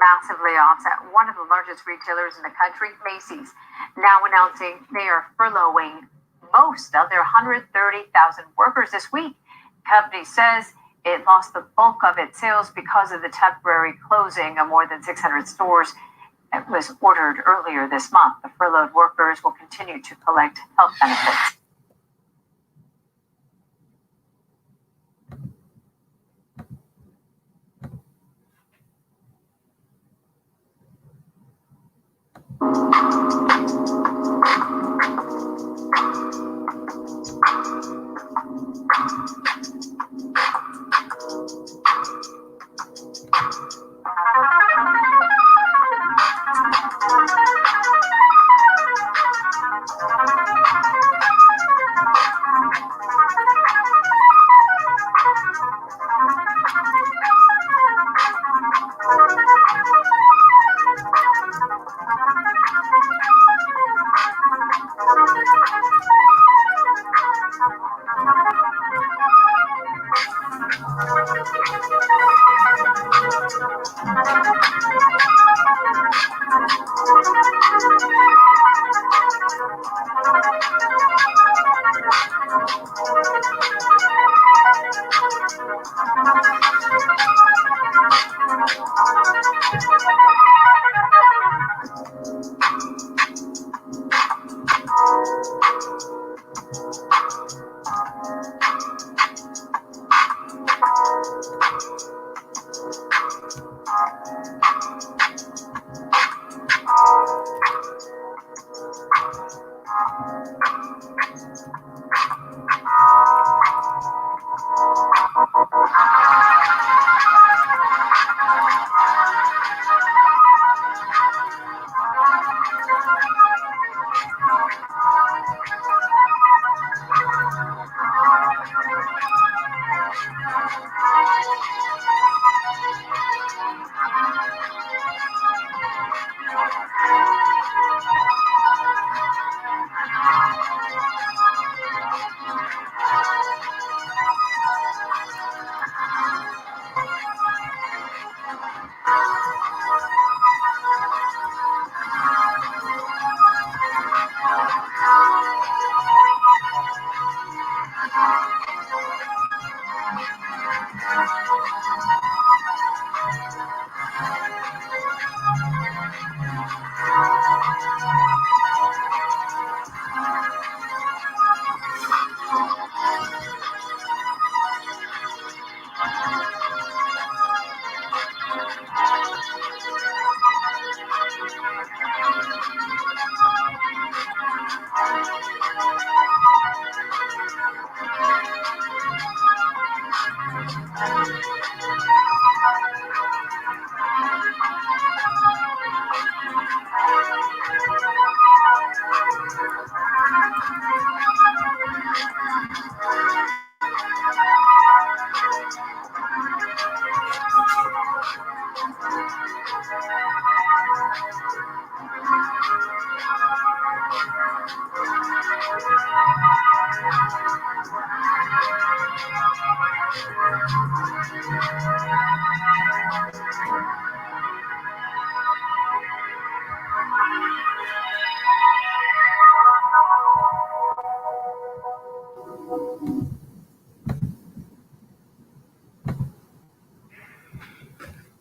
massive layoffs at one of the largest retailers in the country, Macy's, now announcing they are furloughing most of their 130,000 workers this week. The company says it lost the bulk of its sales because of the temporary closing of more than 600 stores that was ordered earlier this month. The furloughed workers will continue to collect health benefits.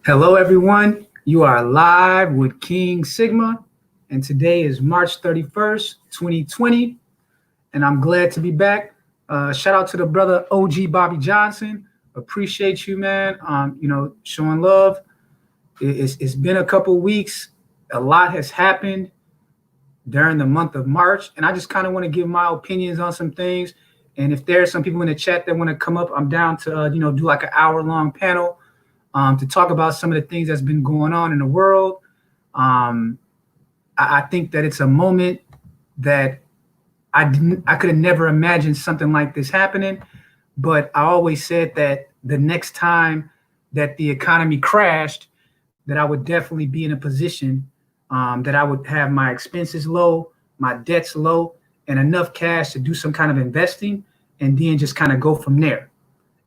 Hello, everyone. You are live with King Sigma, and today is March 31st, 2020, and I'm glad to be back. Shout out to the brother OG Bobby Johnson. Appreciate you, man. Showing love. It's been a couple weeks. A lot has happened during the month of March, and I just kind of want to give my opinions on some things. And if there's some people in the chat that want to come up, I'm down to do like an hour-long panel to talk about some of the things that's been going on in the world. I think that it's a moment that I could have never imagined something like this happening. But I always said that the next time that the economy crashed, that I would definitely be in a position that I would have my expenses low, my debts low, and enough cash to do some kind of investing and then just kind of go from there.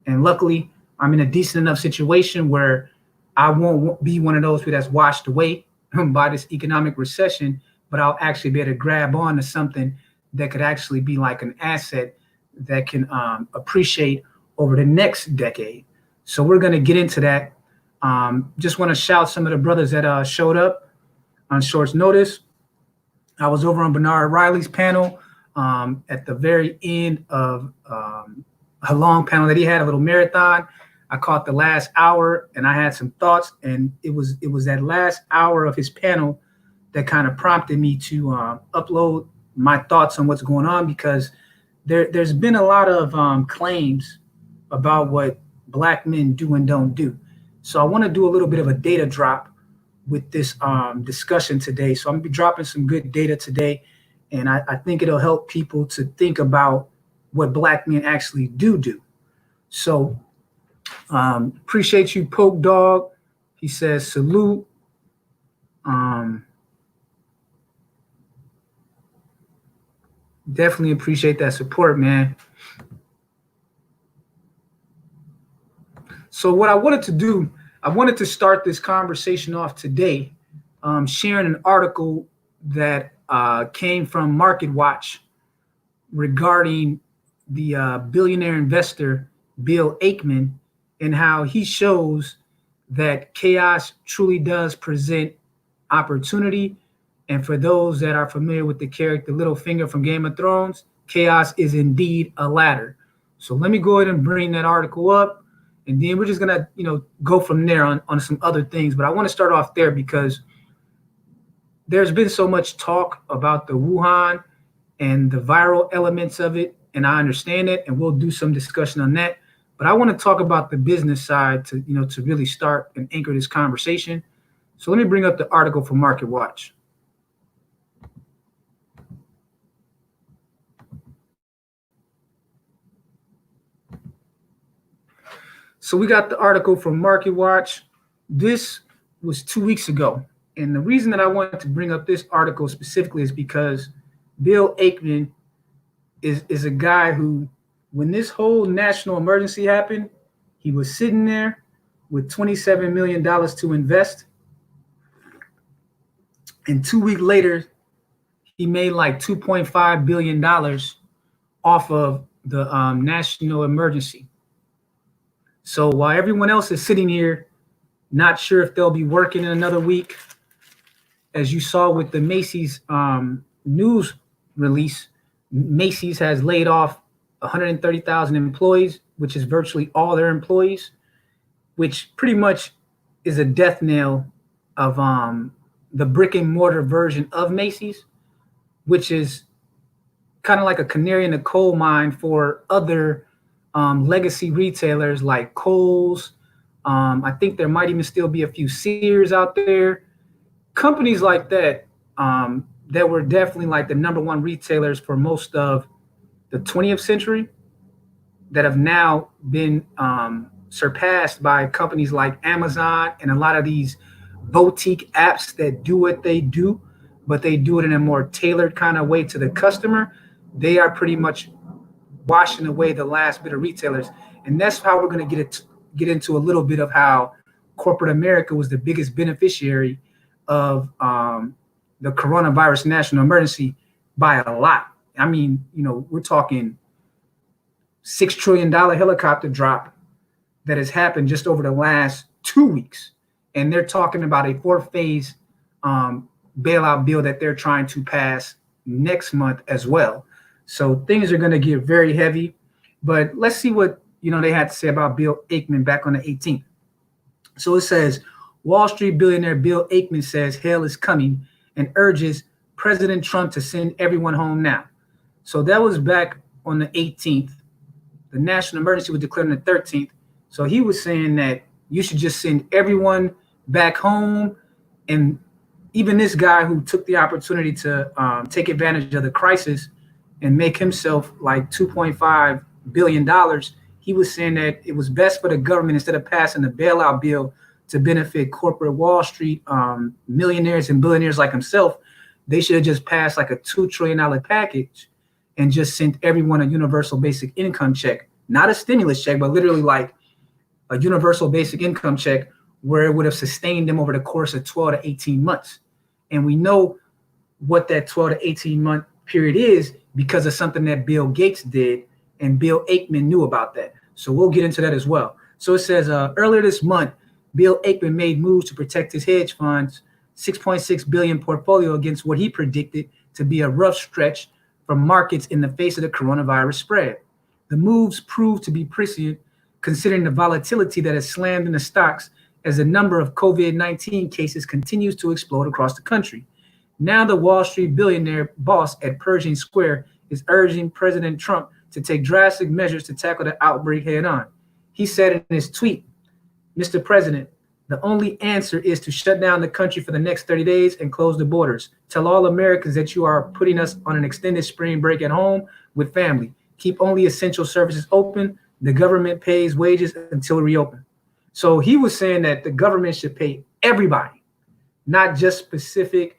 And luckily, I'm in a decent enough situation where I won't be one of those people that's washed away by this economic recession, but I'll actually be able to grab on to something that could actually be like an asset that can appreciate over the next decade. So we're going to get into that. Just want to shout some of the brothers that showed up on short notice. I was over on Bernard Riley's panel at the very end of a long panel that he had, a little marathon. I caught the last hour and I had some thoughts, and it was that last hour of his panel that kind of prompted me to upload my thoughts on what's going on, because there's been a lot of claims about what Black men do and don't do. So I want to do a little bit of a data drop with this discussion today. So I'm gonna be dropping some good data today, and I think it'll help people to think about what Black men actually do. So appreciate you, Poke Dog. He says salute. Definitely appreciate that support, man. So what I wanted to do, I wanted to start this conversation off today, sharing an article that came from Market Watch regarding the billionaire investor Bill Ackman, and how he shows that chaos truly does present opportunity. And for those that are familiar with the character Littlefinger from Game of Thrones, chaos is indeed a ladder. So let me go ahead and bring that article up, and then we're just gonna, go from there on some other things. But I want to start off there because there's been so much talk about the Wuhan and the viral elements of it, and I understand it, and we'll do some discussion on that. But I want to talk about the business side to really start and anchor this conversation. So let me bring up the article from Market Watch. So we got the article from Market Watch. This was 2 weeks ago. And the reason that I wanted to bring up this article specifically is because Bill Ackman is a guy who, when this whole national emergency happened, he was sitting there with $27 million to invest. And 2 weeks later, he made like $2.5 billion off of the national emergency. So while everyone else is sitting here, not sure if they'll be working in another week, as you saw with the Macy's news release, Macy's has laid off 130,000 employees, which is virtually all their employees, which pretty much is a death knell of the brick and mortar version of Macy's, which is kind of like a canary in the coal mine for other legacy retailers like Kohl's. I think there might even still be a few Sears out there. Companies like that that were definitely like the number one retailers for most of the 20th century that have now been surpassed by companies like Amazon and a lot of these boutique apps that do what they do, but they do it in a more tailored kind of way to the customer. They are pretty much washing away the last bit of retailers. And that's how we're going to get into a little bit of how corporate America was the biggest beneficiary of the coronavirus national emergency by a lot. I mean, we're talking $6 trillion helicopter drop that has happened just over the last 2 weeks. And they're talking about a 4-phase bailout bill that they're trying to pass next month as well. So things are going to get very heavy. But let's see what they had to say about Bill Ackman back on the 18th. So it says, Wall Street billionaire Bill Ackman says hell is coming and urges President Trump to send everyone home now. So that was back on the 18th. The national emergency was declared on the 13th. So he was saying that you should just send everyone back home. And even this guy who took the opportunity to take advantage of the crisis and make himself like $2.5 billion, he was saying that it was best for the government, instead of passing the bailout bill to benefit corporate Wall Street millionaires and billionaires like himself, they should have just passed like a $2 trillion package and just sent everyone a universal basic income check, not a stimulus check, but literally like a universal basic income check where it would have sustained them over the course of 12 to 18 months. And we know what that 12 to 18 month period is because of something that Bill Gates did, and Bill Ackman knew about that. So we'll get into that as well. So it says earlier this month, Bill Ackman made moves to protect his hedge fund's $6.6 billion portfolio against what he predicted to be a rough stretch for markets in the face of the coronavirus spread. The moves proved to be prescient considering the volatility that has slammed in the stocks as the number of COVID-19 cases continues to explode across the country. Now the Wall Street billionaire boss at Pershing Square is urging President Trump to take drastic measures to tackle the outbreak head on. He said in his tweet, "Mr. President, the only answer is to shut down the country for the next 30 days and close the borders. Tell all Americans that you are putting us on an extended spring break at home with family. Keep only essential services open. The government pays wages until we reopen." So he was saying that the government should pay everybody, not just specific,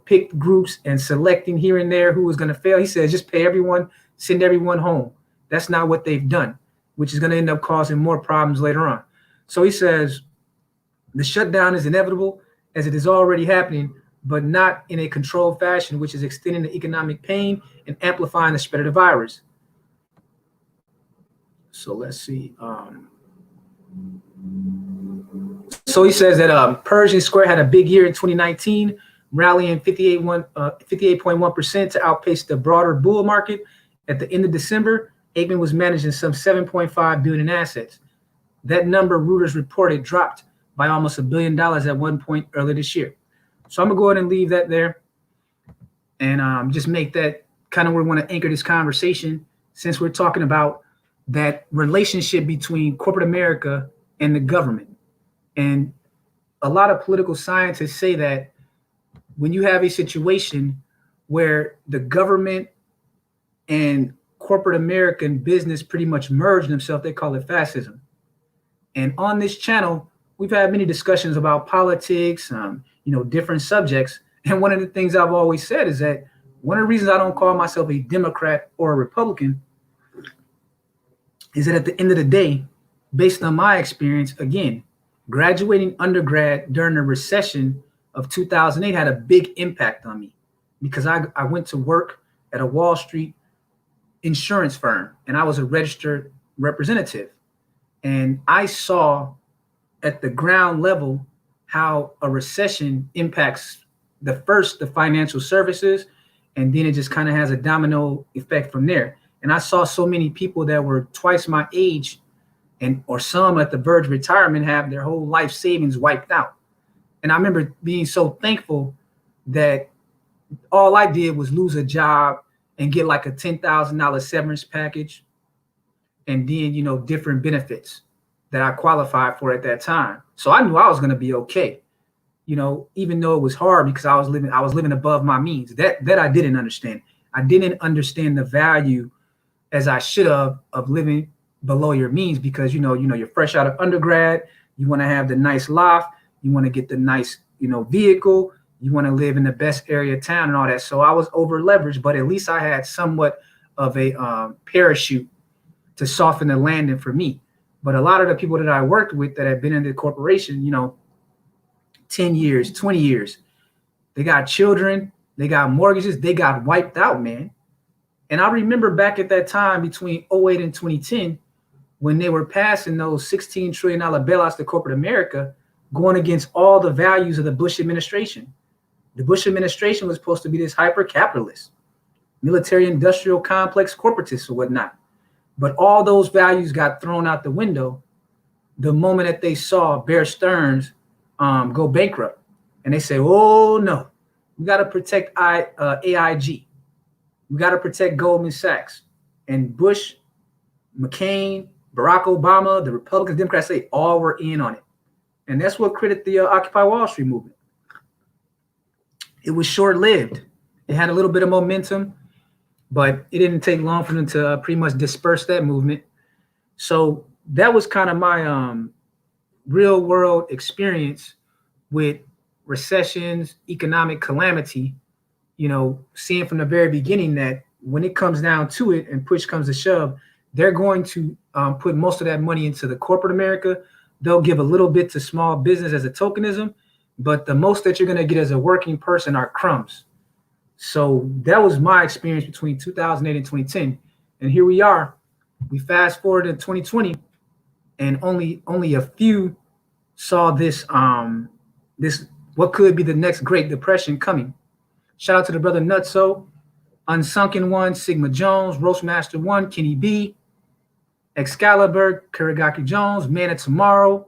picked groups and selecting here and there who was going to fail. He said, just pay everyone, send everyone home. That's not what they've done, which is going to end up causing more problems later on. So he says the shutdown is inevitable as it is already happening, but not in a controlled fashion, which is extending the economic pain and amplifying the spread of the virus. So let's see. So he says that Pershing Square had a big year in 2019, rallying 58.1% to outpace the broader bull market. At the end of December, Ackman was managing some $7.5 billion in assets. That number, Reuters reported, dropped by almost $1 billion at one point earlier this year. So I'm gonna go ahead and leave that there, and just make that kind of where we want to anchor this conversation, since we're talking about that relationship between corporate America and the government. And a lot of political scientists say that when you have a situation where the government and corporate American business pretty much merge themselves, they call it fascism. And on this channel, we've had many discussions about politics, different subjects. And one of the things I've always said is that one of the reasons I don't call myself a Democrat or a Republican is that at the end of the day, based on my experience, again, graduating undergrad during the recession of 2008 had a big impact on me, because I went to work at a Wall Street insurance firm, and I was a registered representative. And I saw at the ground level how a recession impacts the financial services, and then it just kind of has a domino effect from there. And I saw so many people that were twice my age, or some at the verge of retirement, have their whole life savings wiped out. And I remember being so thankful that all I did was lose a job and get like a $10,000 severance package, and then, different benefits that I qualified for at that time. So I knew I was going to be okay, even though it was hard because I was living above my means. That I didn't understand. I didn't understand the value, as I should have, of living below your means, because you're fresh out of undergrad, you want to have the nice loft, you want to get the nice vehicle, you want to live in the best area of town and all that. So I was over leveraged, but at least I had somewhat of a parachute to soften the landing for me. But a lot of the people that I worked with that had been in the corporation 10 years, 20 years, they got children, they got mortgages, they got wiped out, man. And I remember back at that time between 2008 and 2010, when they were passing those $16 trillion bailouts to corporate America, going against all the values of the Bush administration. The Bush administration was supposed to be this hyper-capitalist, military-industrial complex corporatist or whatnot. But all those values got thrown out the window the moment that they saw Bear Stearns go bankrupt. And they say, oh, no, we got to protect AIG. We got to protect Goldman Sachs. And Bush, McCain, Barack Obama, the Republicans, Democrats, they all were in on it. And that's what created the Occupy Wall Street movement. It was short-lived. It had a little bit of momentum, but it didn't take long for them to pretty much disperse that movement. So that was kind of my real-world experience with recessions, economic calamity, seeing from the very beginning that when it comes down to it and push comes to shove, they're going to put most of that money into the corporate America, they'll give a little bit to small business as a tokenism, but the most that you're going to get as a working person are crumbs. So that was my experience between 2008 and 2010. And here we are. We fast forward to 2020, and only a few saw this this what could be the next Great Depression coming. Shout out to the brother Nutso, Unsunken One, Sigma Jones, Roastmaster One, Kenny B, Excalibur, Kurigaki Jones, Man of Tomorrow,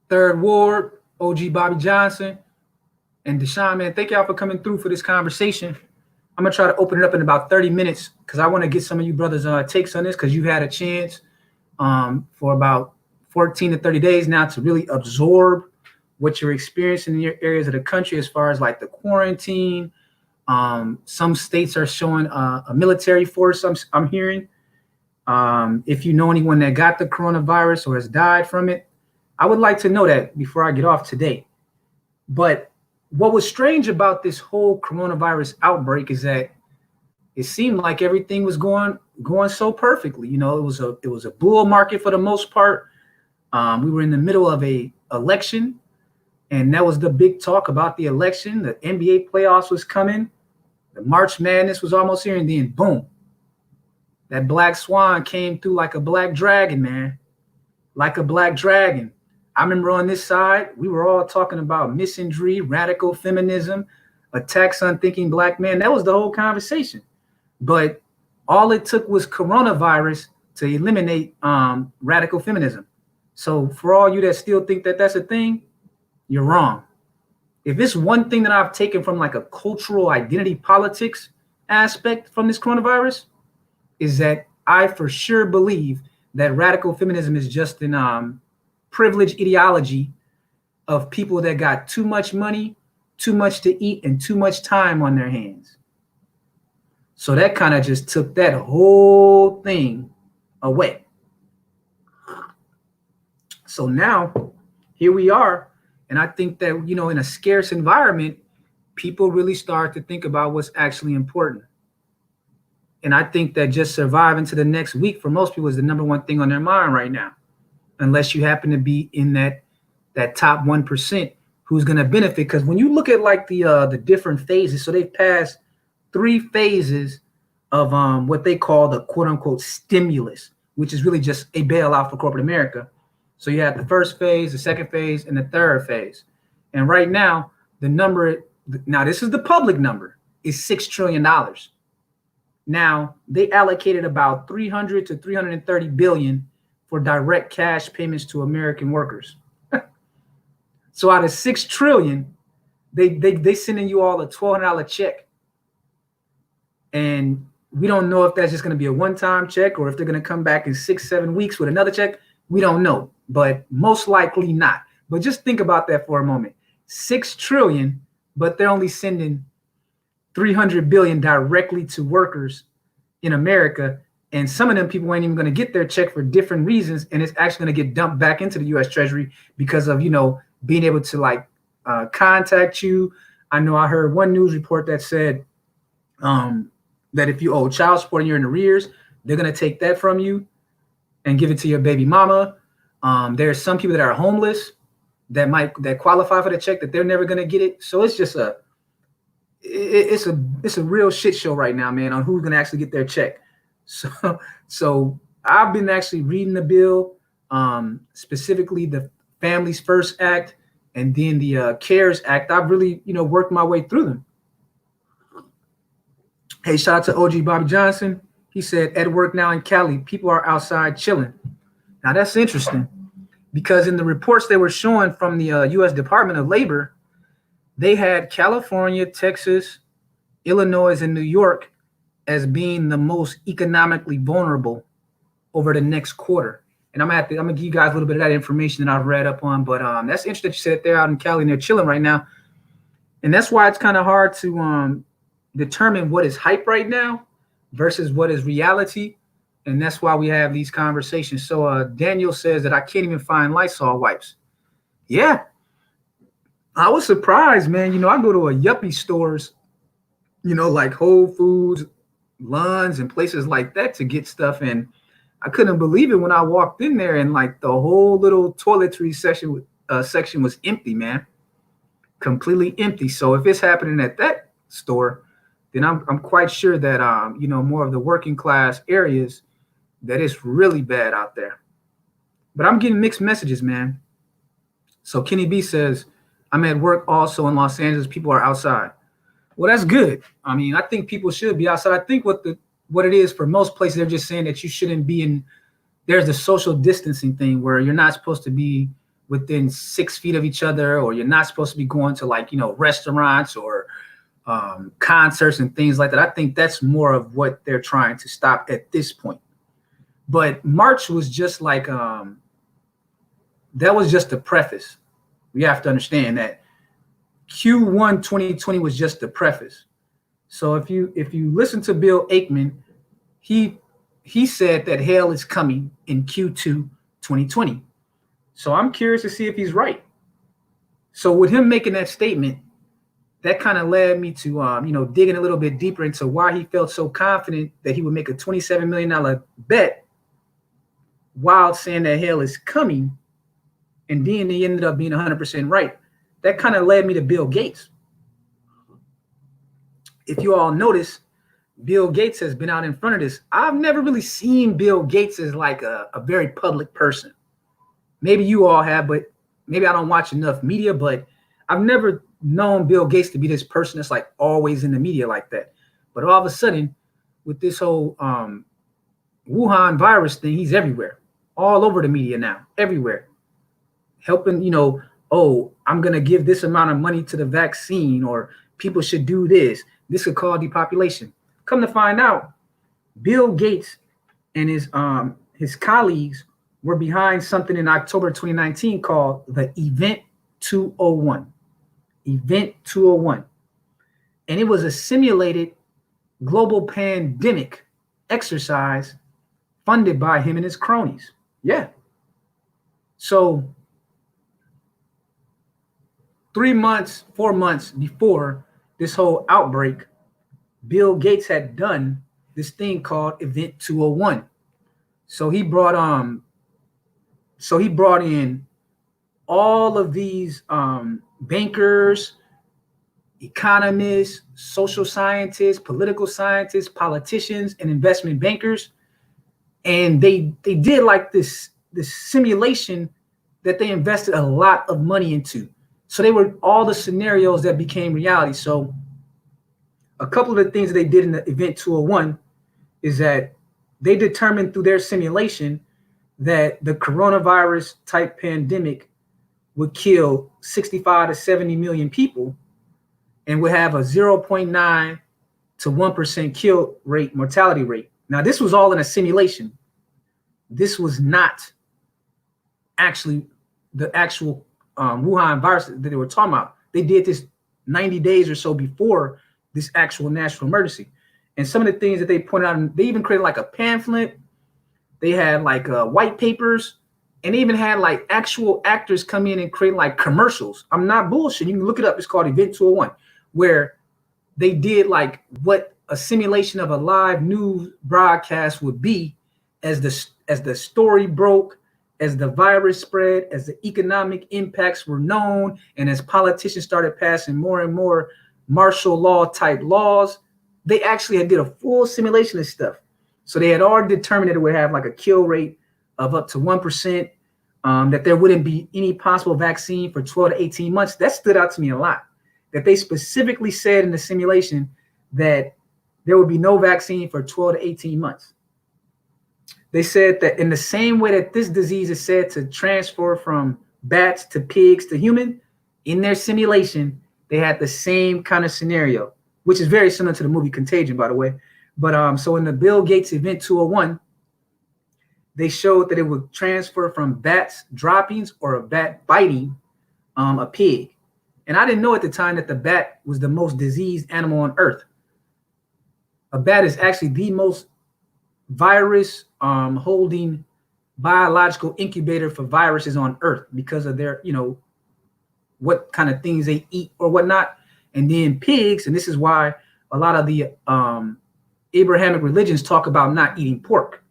Third Ward, OG Bobby Johnson, and Deshaun, man. Thank y'all for coming through for this conversation. I'm gonna try to open it up in about 30 minutes because I want to get some of you brothers' takes on this, because you've had a chance for about 14 to 30 days now to really absorb what you're experiencing in your areas of the country as far as like the quarantine. Some states are showing a military force, I'm hearing. If you know anyone that got the coronavirus or has died from it, I would like to know that before I get off today. But what was strange about this whole coronavirus outbreak is that it seemed like everything was going so perfectly. You know, it was a bull market for the most part. We were in the middle of a election, and that was the big talk about the election. The NBA playoffs was coming. The March Madness was almost here, and then boom, that black swan came through like a black dragon, man, like a black dragon. I remember on this side, we were all talking about misandry, radical feminism, attacks on thinking black men. That was the whole conversation. But all it took was coronavirus to eliminate radical feminism. So for all you that still think that that's a thing, you're wrong. If it's one thing that I've taken from like a cultural identity politics aspect from this coronavirus, is that I for sure believe that radical feminism is just an privileged ideology of people that got too much money, too much to eat, and too much time on their hands. So that kind of just took that whole thing away. So now here we are. And I think that, you know, in a scarce environment, people really start to think about what's actually important. And I think that just surviving to the next week for most people is the number one thing on their mind right now, unless you happen to be in that top 1% who's going to benefit. Because when you look at like the different phases, so they've passed 3 phases of what they call the quote unquote stimulus, which is really just a bailout for corporate America. So you have the first phase, the second phase, and the third phase. And right now, the number, now this is the public number, is $6 trillion. Now, they allocated about 300 to 330 billion for direct cash payments to American workers. So out of 6 trillion, they sending you all a $1,200 check. And we don't know if that's just going to be a one-time check or if they're going to come back in 6-7 weeks with another check. We don't know, but most likely not. But just think about that for a moment. 6 trillion, but they're only sending 300 billion directly to workers in America. And some of them people ain't even going to get their check for different reasons. And it's actually going to get dumped back into the U.S. Treasury because of, you know, being able to like contact you. I know I heard one news report that said that if you owe child support and you're in arrears, they're going to take that from you and give it to your baby mama. There are some people that are homeless that qualify for the check that they're never going to get it. So it's just it's a real shit show right now, man, on who's going to actually get their check. So I've been actually reading the bill, specifically the Families First Act and then the CARES Act. I've really, you know, worked my way through them. Hey, shout out to OG Bobby Johnson. He said, at work now in Cali, people are outside chilling. Now, that's interesting because in the reports they were showing from the U.S. Department of Labor, they had California, Texas, Illinois, and New York as being the most economically vulnerable over the next quarter. And I'm gonna give you guys a little bit of that information that I've read up on. But that's interesting that you said they're out in Cali and they're chilling right now. And that's why it's kind of hard to determine what is hype right now versus what is reality. And that's why we have these conversations. So Daniel says that I can't even find Lysol wipes. Yeah, I was surprised, man. You know, I go to a yuppie stores, you know, like Whole Foods, Lunds, and places like that to get stuff. And I couldn't believe it when I walked in there and like the whole little toiletry section was empty, man, completely empty. So if it's happening at that store, then I'm quite sure that more of the working class areas, that it's really bad out there. But I'm getting mixed messages, man. So Kenny B says, I'm at work also in Los Angeles. People are outside. Well, that's good. I mean, I think people should be outside. I think what it is for most places, they're just saying that you shouldn't be in. There's the social distancing thing where you're not supposed to be within 6 feet of each other, or you're not supposed to be going to restaurants or concerts and things like that. I think that's more of what they're trying to stop at this point. But March was just like that was just the preface. We have to understand that Q1 2020 was just the preface. So if you listen to Bill Ackman, he said that hell is coming in Q2 2020. So I'm curious to see if he's right. So with him making that statement, that kind of led me to digging a little bit deeper into why he felt so confident that he would make a $27 million bet while saying that hell is coming, and then he ended up being 100% right. That kind of led me to Bill Gates. If you all notice, Bill Gates has been out in front of this. I've never really seen Bill Gates as like a very public person. Maybe you all have, but maybe I don't watch enough media, but I've never known Bill Gates to be this person that's like always in the media like that. But all of a sudden, with this whole Wuhan virus thing, he's everywhere, all over the media now, everywhere. Helping, I'm going to give this amount of money to the vaccine, or people should do this. This could cause depopulation. Come to find out, Bill Gates and his colleagues were behind something in October 2019 called the Event 201. Event 201. And it was a simulated global pandemic exercise funded by him and his cronies. Yeah. So 4 months before this whole outbreak, Bill Gates had done this thing called Event 201. So he brought in all of these bankers, economists, social scientists, political scientists, politicians, and investment bankers. And they did like this simulation that they invested a lot of money into. So they were all the scenarios that became reality. So a couple of the things that they did in the Event 201 is that they determined through their simulation that the coronavirus type pandemic would kill 65 to 70 million people and would have a 0.9 to 1% kill rate, mortality rate. Now, this was all in a simulation. This was not actually the actual Wuhan virus that they were talking about. They did this 90 days or so before this actual national emergency. And some of the things that they pointed out, they even created like a pamphlet. They had like white papers, and they even had like actual actors come in and create like commercials. I'm not bullshit. You can look it up. It's called Event 201, where they did like what a simulation of a live news broadcast would be as the story broke, as the virus spread, as the economic impacts were known, and as politicians started passing more and more martial law type laws. They actually did a full simulation of stuff. So they had already determined that it would have like a kill rate of up to 1%, that there wouldn't be any possible vaccine for 12 to 18 months. That stood out to me a lot, that they specifically said in the simulation that there would be no vaccine for 12 to 18 months. They said that in the same way that this disease is said to transfer from bats to pigs to human, in their simulation, they had the same kind of scenario, which is very similar to the movie Contagion, by the way. But so in the Bill Gates Event 201, they showed that it would transfer from bats droppings or a bat biting a pig. And I didn't know at the time that the bat was the most diseased animal on earth. A bat is actually the most virus holding biological incubator for viruses on earth because of their, what kind of things they eat or whatnot. And then pigs, and this is why a lot of the Abrahamic religions talk about not eating pork,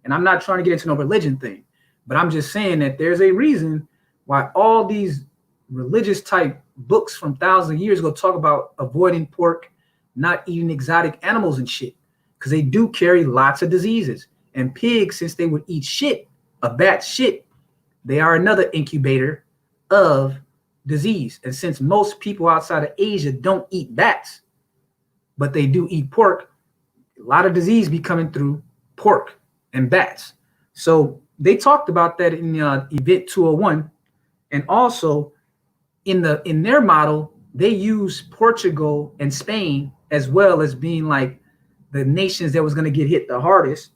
And I'm not trying to get into no religion thing, but I'm just saying that there's a reason why all these religious type books from thousands of years ago talk about avoiding pork, not eating exotic animals and shit, because they do carry lots of diseases. And pigs, since they would eat shit, a bat shit, they are another incubator of disease. And since most people outside of Asia don't eat bats, but they do eat pork, a lot of disease be coming through pork and bats. So they talked about that in Event 201. And also in their model, they use Portugal and Spain as well as being like the nations that was going to get hit the hardest.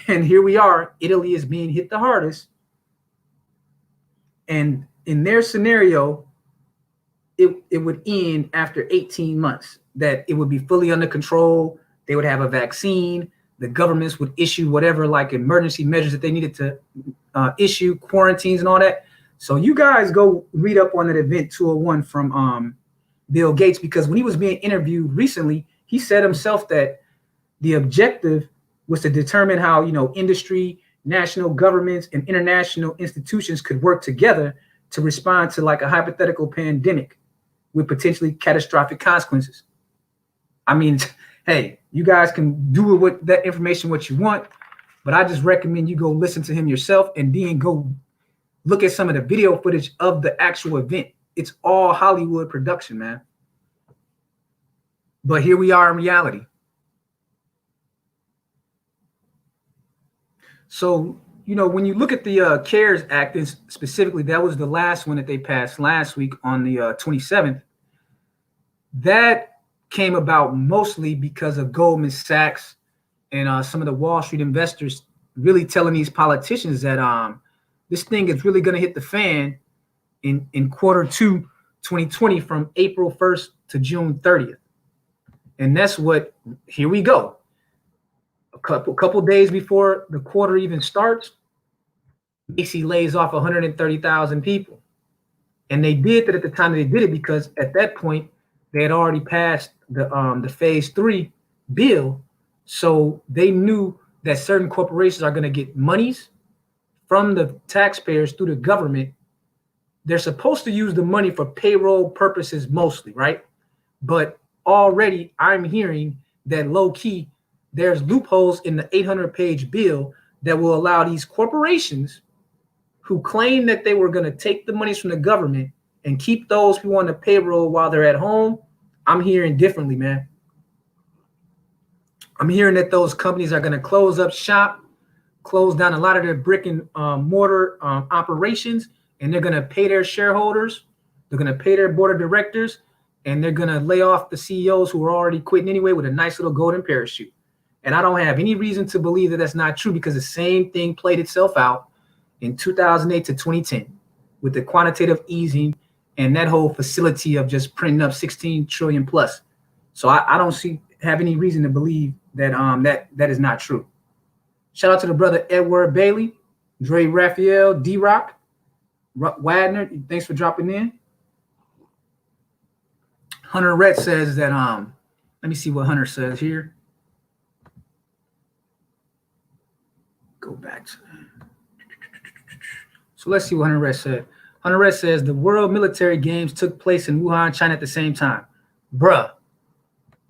And here we are, Italy is being hit the hardest. And in their scenario, it would end after 18 months, that it would be fully under control. They would have a vaccine. The governments would issue whatever like emergency measures that they needed to issue, quarantines and all that. So you guys go read up on that Event 201 from Bill Gates, because when he was being interviewed recently, he said himself that the objective was to determine how, industry, national governments, and international institutions could work together to respond to like a hypothetical pandemic with potentially catastrophic consequences. I mean, hey, you guys can do with that information what you want, but I just recommend you go listen to him yourself and then go look at some of the video footage of the actual event. It's all Hollywood production, man. But here we are in reality. So, when you look at the CARES Act, and specifically that was the last one that they passed last week on the 27th, that came about mostly because of Goldman Sachs and some of the Wall Street investors really telling these politicians that this thing is really going to hit the fan in Q2 2020 from April 1st to June 30th. And that's what, here we go. A couple days before the quarter even starts, Macy lays off 130,000 people. And they did that at the time they did it because at that point, they had already passed the phase 3 bill. So they knew that certain corporations are going to get monies from the taxpayers through the government. They're supposed to use the money for payroll purposes mostly, right? But already I'm hearing that low key, there's loopholes in the 800-page bill that will allow these corporations who claim that they were going to take the monies from the government and keep those who on the payroll while they're at home. I'm hearing differently, man. I'm hearing that those companies are going to close up shop, close down a lot of their brick and mortar operations, and they're going to pay their shareholders. They're going to pay their board of directors, and they're going to lay off the CEOs who are already quitting anyway with a nice little golden parachute. And I don't have any reason to believe that that's not true, because the same thing played itself out in 2008 to 2010 with the quantitative easing and that whole facility of just printing up 16 trillion plus. So I don't have any reason to believe that that is not true. Shout out to the brother Edward Bailey, Dre Raphael, D-Rock, Wadner. Thanks for dropping in. Hunter Rhett says that let me see what Hunter says here. Go back to that. So let's see what Hunter Rhett said. Hunter Rhett says the World Military Games took place in Wuhan, China at the same time. Bruh.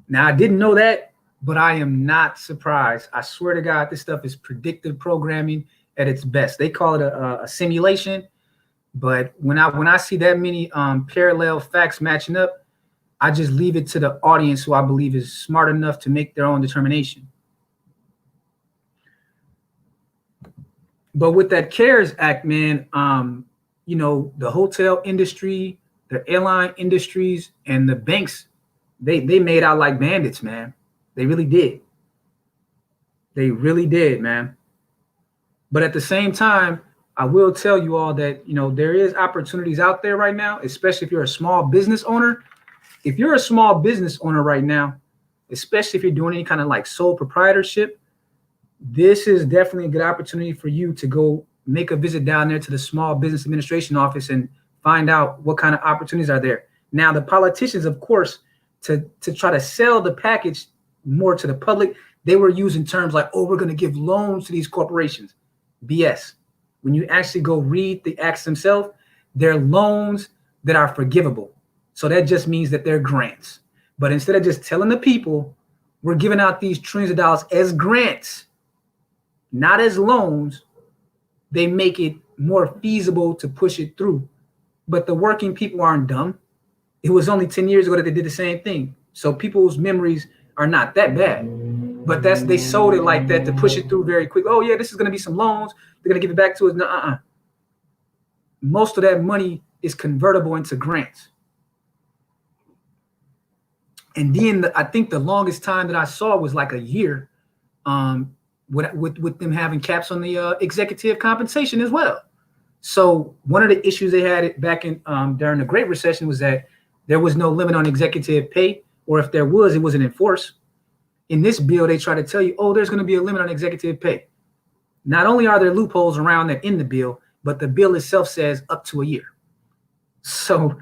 Now, I didn't know that, but I am not surprised. I swear to God, this stuff is predictive programming at its best. They call it a simulation, but when I see that many parallel facts matching up, I just leave it to the audience who I believe is smart enough to make their own determination. But with that CARES Act, man, the hotel industry, the airline industries, and the banks, they made out like bandits, man. They really did. They really did, man. But at the same time, I will tell you all that, there is opportunities out there right now, especially if you're a small business owner. If you're a small business owner right now, especially if you're doing any kind of like sole proprietorship, this is definitely a good opportunity for you to go make a visit down there to the Small Business Administration office and find out what kind of opportunities are there. Now, the politicians, of course, to try to sell the package more to the public, They were using terms like, oh, we're going to give loans to these corporations. BS. When you actually go read the acts themselves, they're loans that are forgivable. So that just means that they're grants. But instead of just telling the people, we're giving out these trillions of dollars as grants, not as loans, they make it more feasible to push it through. But the working people aren't dumb. It was only 10 years ago that they did the same thing. So people's memories are not that bad. But they sold it like that to push it through very quick. Oh, yeah, this is going to be some loans. They're going to give it back to us. No, most of that money is convertible into grants. And then I think the longest time that I saw was like a year with them having caps on the executive compensation as well. So one of the issues they had back in during the Great Recession was that there was no limit on executive pay, or if there was, it wasn't enforced. In this bill, they try to tell you, oh, there's going to be a limit on executive pay. Not only are there loopholes around that in the bill, but the bill itself says up to a year. So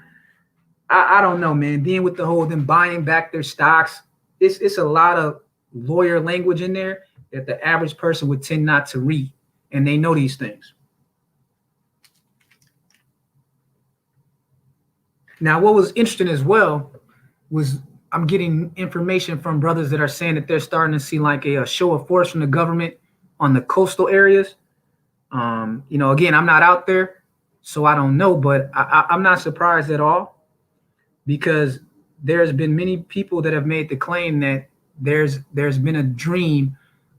I don't know, man. Then with the whole them buying back their stocks, it's a lot of lawyer language in there that the average person would tend not to read, and they know these things. Now, what was interesting as well was I'm getting information from brothers that are saying that they're starting to see like a show of force from the government on the coastal areas. Again, I'm not out there, so I don't know, but I'm not surprised at all, because there's been many people that have made the claim that there's been a dream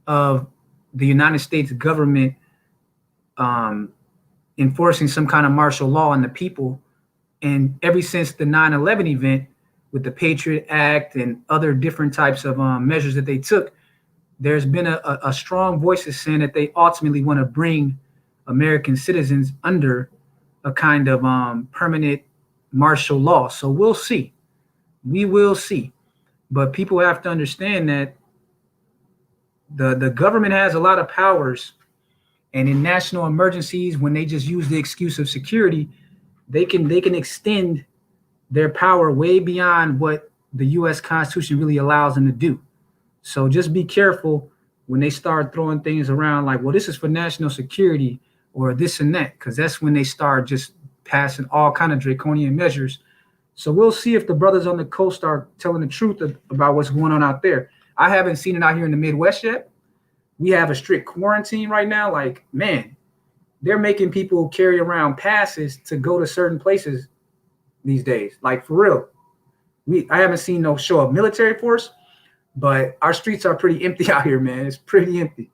of the United States government enforcing some kind of martial law on the people. And ever since the 9/11 event with the Patriot Act and other different types of measures that they took, there's been a strong voices saying that they ultimately want to bring American citizens under a kind of permanent martial law. So we'll see. We will see. But people have to understand that the government has a lot of powers, and in national emergencies, when they just use the excuse of security, they can extend their power way beyond what the U.S. Constitution really allows them to do. So just be careful when they start throwing things around like, well, this is for national security or this and that, because that's when they start just passing all kind of draconian measures. So we'll see if the brothers on the coast are telling the truth about what's going on out there. I haven't seen it out here in the Midwest yet. We have a strict quarantine right now. Like, man, they're making people carry around passes to go to certain places these days. Like, for real. I haven't seen no show of military force, but our streets are pretty empty out here, man. It's pretty empty.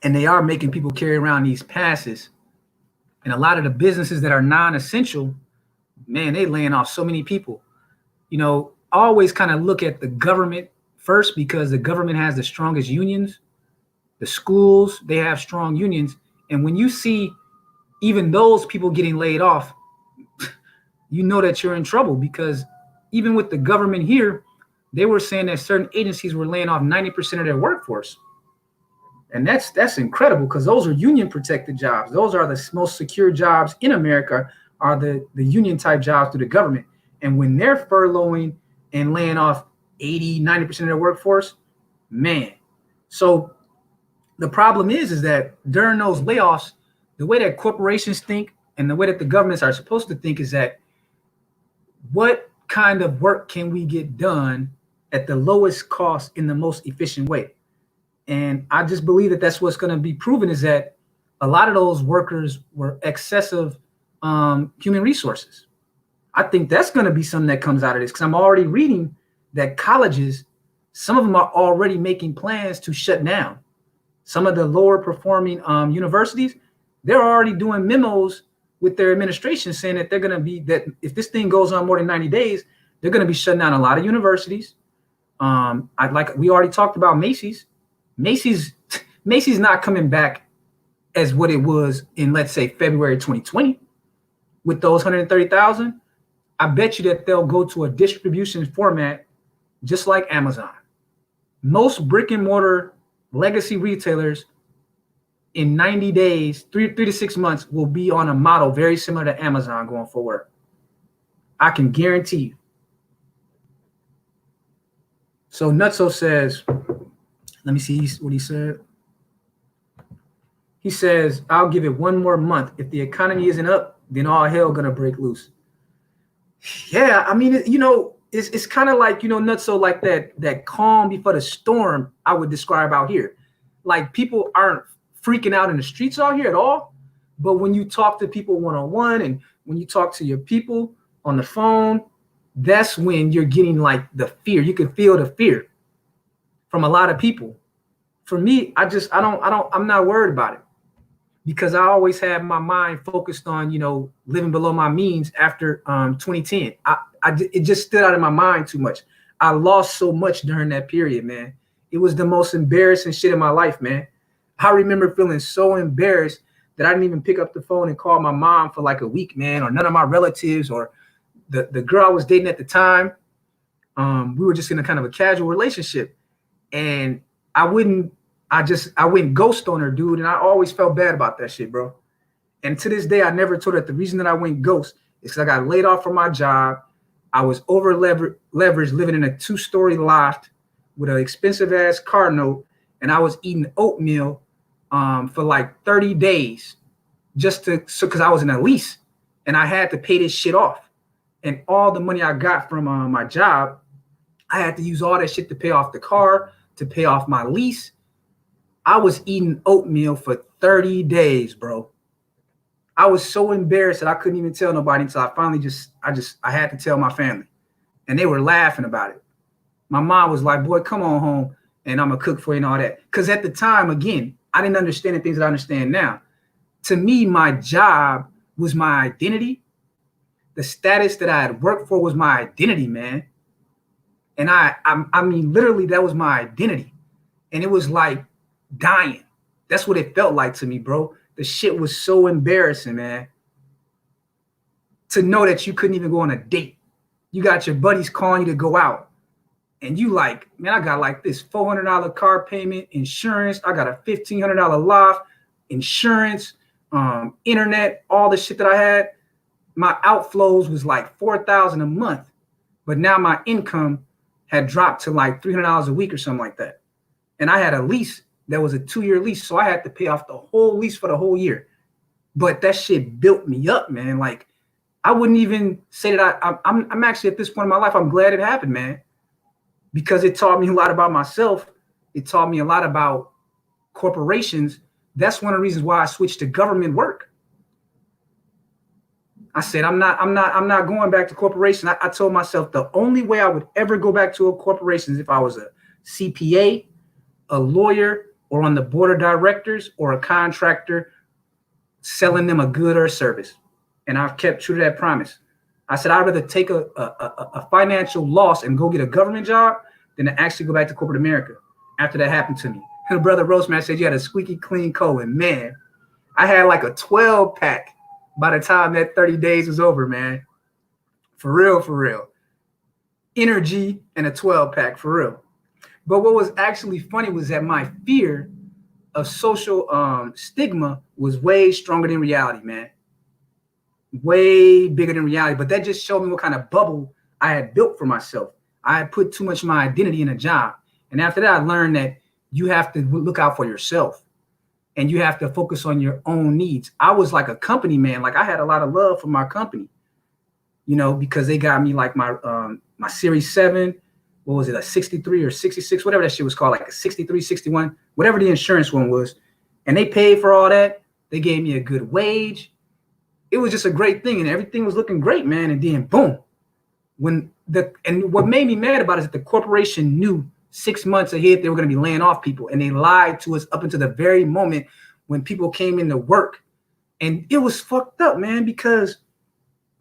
And they are making people carry around these passes. And a lot of the businesses that are non-essential, man, they laying off so many people. Always kind of look at the government first, because the government has the strongest unions. The schools, they have strong unions. And when you see even those people getting laid off, you know that you're in trouble, because even with the government here, they were saying that certain agencies were laying off 90% of their workforce. And that's incredible, because those are union protected jobs. Those are the most secure jobs in America, are the union type jobs through the government. And when they're furloughing and laying off 80, 90% of their workforce, man. So the problem is that during those layoffs, the way that corporations think and the way that the governments are supposed to think is that what kind of work can we get done at the lowest cost in the most efficient way? And I just believe that that's what's going to be proven, is that a lot of those workers were excessive human resources. I think that's going to be something that comes out of this, because I'm already reading that colleges, some of them are already making plans to shut down. Some of the lower performing universities, they're already doing memos with their administration saying that they're going to be, that if this thing goes on more than 90 days, they're going to be shutting down a lot of universities. We already talked about Macy's. Macy's not coming back as what it was in, let's say, February 2020 with those 130,000. I bet you that they'll go to a distribution format just like Amazon. Most brick and mortar legacy retailers in 90 days, 3 to 6 months, will be on a model very similar to Amazon going forward. I can guarantee you. So Nutso says, let me see what he said. He says, I'll give it one more month. If the economy isn't up, then all hell gonna break loose. Yeah, I mean, it's kind of like, Nutso, like that calm before the storm I would describe out here. Like, people aren't freaking out in the streets out here at all. But when you talk to people one-on-one and when you talk to your people on the phone, that's when you're getting like the fear. You can feel the fear from a lot of people. For me, I'm not worried about it because I always have my mind focused on, living below my means after 2010. It just stood out in my mind too much. I lost so much during that period, man. It was the most embarrassing shit in my life, man. I remember feeling so embarrassed that I didn't even pick up the phone and call my mom for like a week, man, or none of my relatives or the girl I was dating at the time. We were just in a kind of a casual relationship, and I went ghost on her, dude. And I always felt bad about that shit, bro. And to this day, I never told her that the reason that I went ghost is because I got laid off from my job. I was over leveraged, living in a 2-story loft with an expensive ass car note. And I was eating oatmeal for like 30 days because I was in a lease and I had to pay this shit off. And all the money I got from my job, I had to use all that shit to pay off the car, to pay off my lease. I was eating oatmeal for 30 days, bro. I was so embarrassed that I couldn't even tell nobody until I finally I had to tell my family. And they were laughing about it. My mom was like, boy, come on home and I'm going to cook for you and all that. Because at the time, again, I didn't understand the things that I understand now. To me, my job was my identity. The status that I had worked for was my identity, man. And I mean, literally, that was my identity. And it was like dying. That's what it felt like to me, bro. The shit was so embarrassing, man. To know that you couldn't even go on a date. You got your buddies calling you to go out. And you like, man, I got like this $400 car payment, insurance. I got a $1,500 loft, insurance, internet, all the shit that I had. My outflows was like $4,000 a month. But now my income had dropped to like $300 a week or something like that. And I had a lease that was a 2-year lease. So I had to pay off the whole lease for the whole year. But that shit built me up, man. Like, I wouldn't even say that I'm actually at this point in my life, I'm glad it happened, man. Because it taught me a lot about myself. It taught me a lot about corporations. That's one of the reasons why I switched to government work. I said, I'm not going back to corporation. I told myself the only way I would ever go back to a corporation is if I was a CPA, a lawyer, or on the board of directors or a contractor selling them a good or a service. And I've kept true to that promise. I said, I'd rather take a financial loss and go get a government job than to actually go back to corporate America after that happened to me. And brother Roseman said you had a squeaky clean colon. Man, I had like a 12-pack by the time that 30 days was over, man. For real, for real. Energy and a 12-pack, for real. But what was actually funny was that my fear of social stigma was way stronger than reality, man. Way bigger than reality. But that just showed me what kind of bubble I had built for myself. I had put too much of my identity in a job. And after that, I learned that you have to look out for yourself and you have to focus on your own needs. I was like a company man. Like, I had a lot of love for my company, you know, because they got me like my Series 7. What was it? A 63 or 66, whatever that shit was called, like a 63, 61, whatever the insurance one was. And they paid for all that. They gave me a good wage. It was just a great thing, and everything was looking great, man. And then boom, and what made me mad about it is that the corporation knew 6 months ahead they were going to be laying off people, and they lied to us up until the very moment when people came into work. And it was fucked up, man, because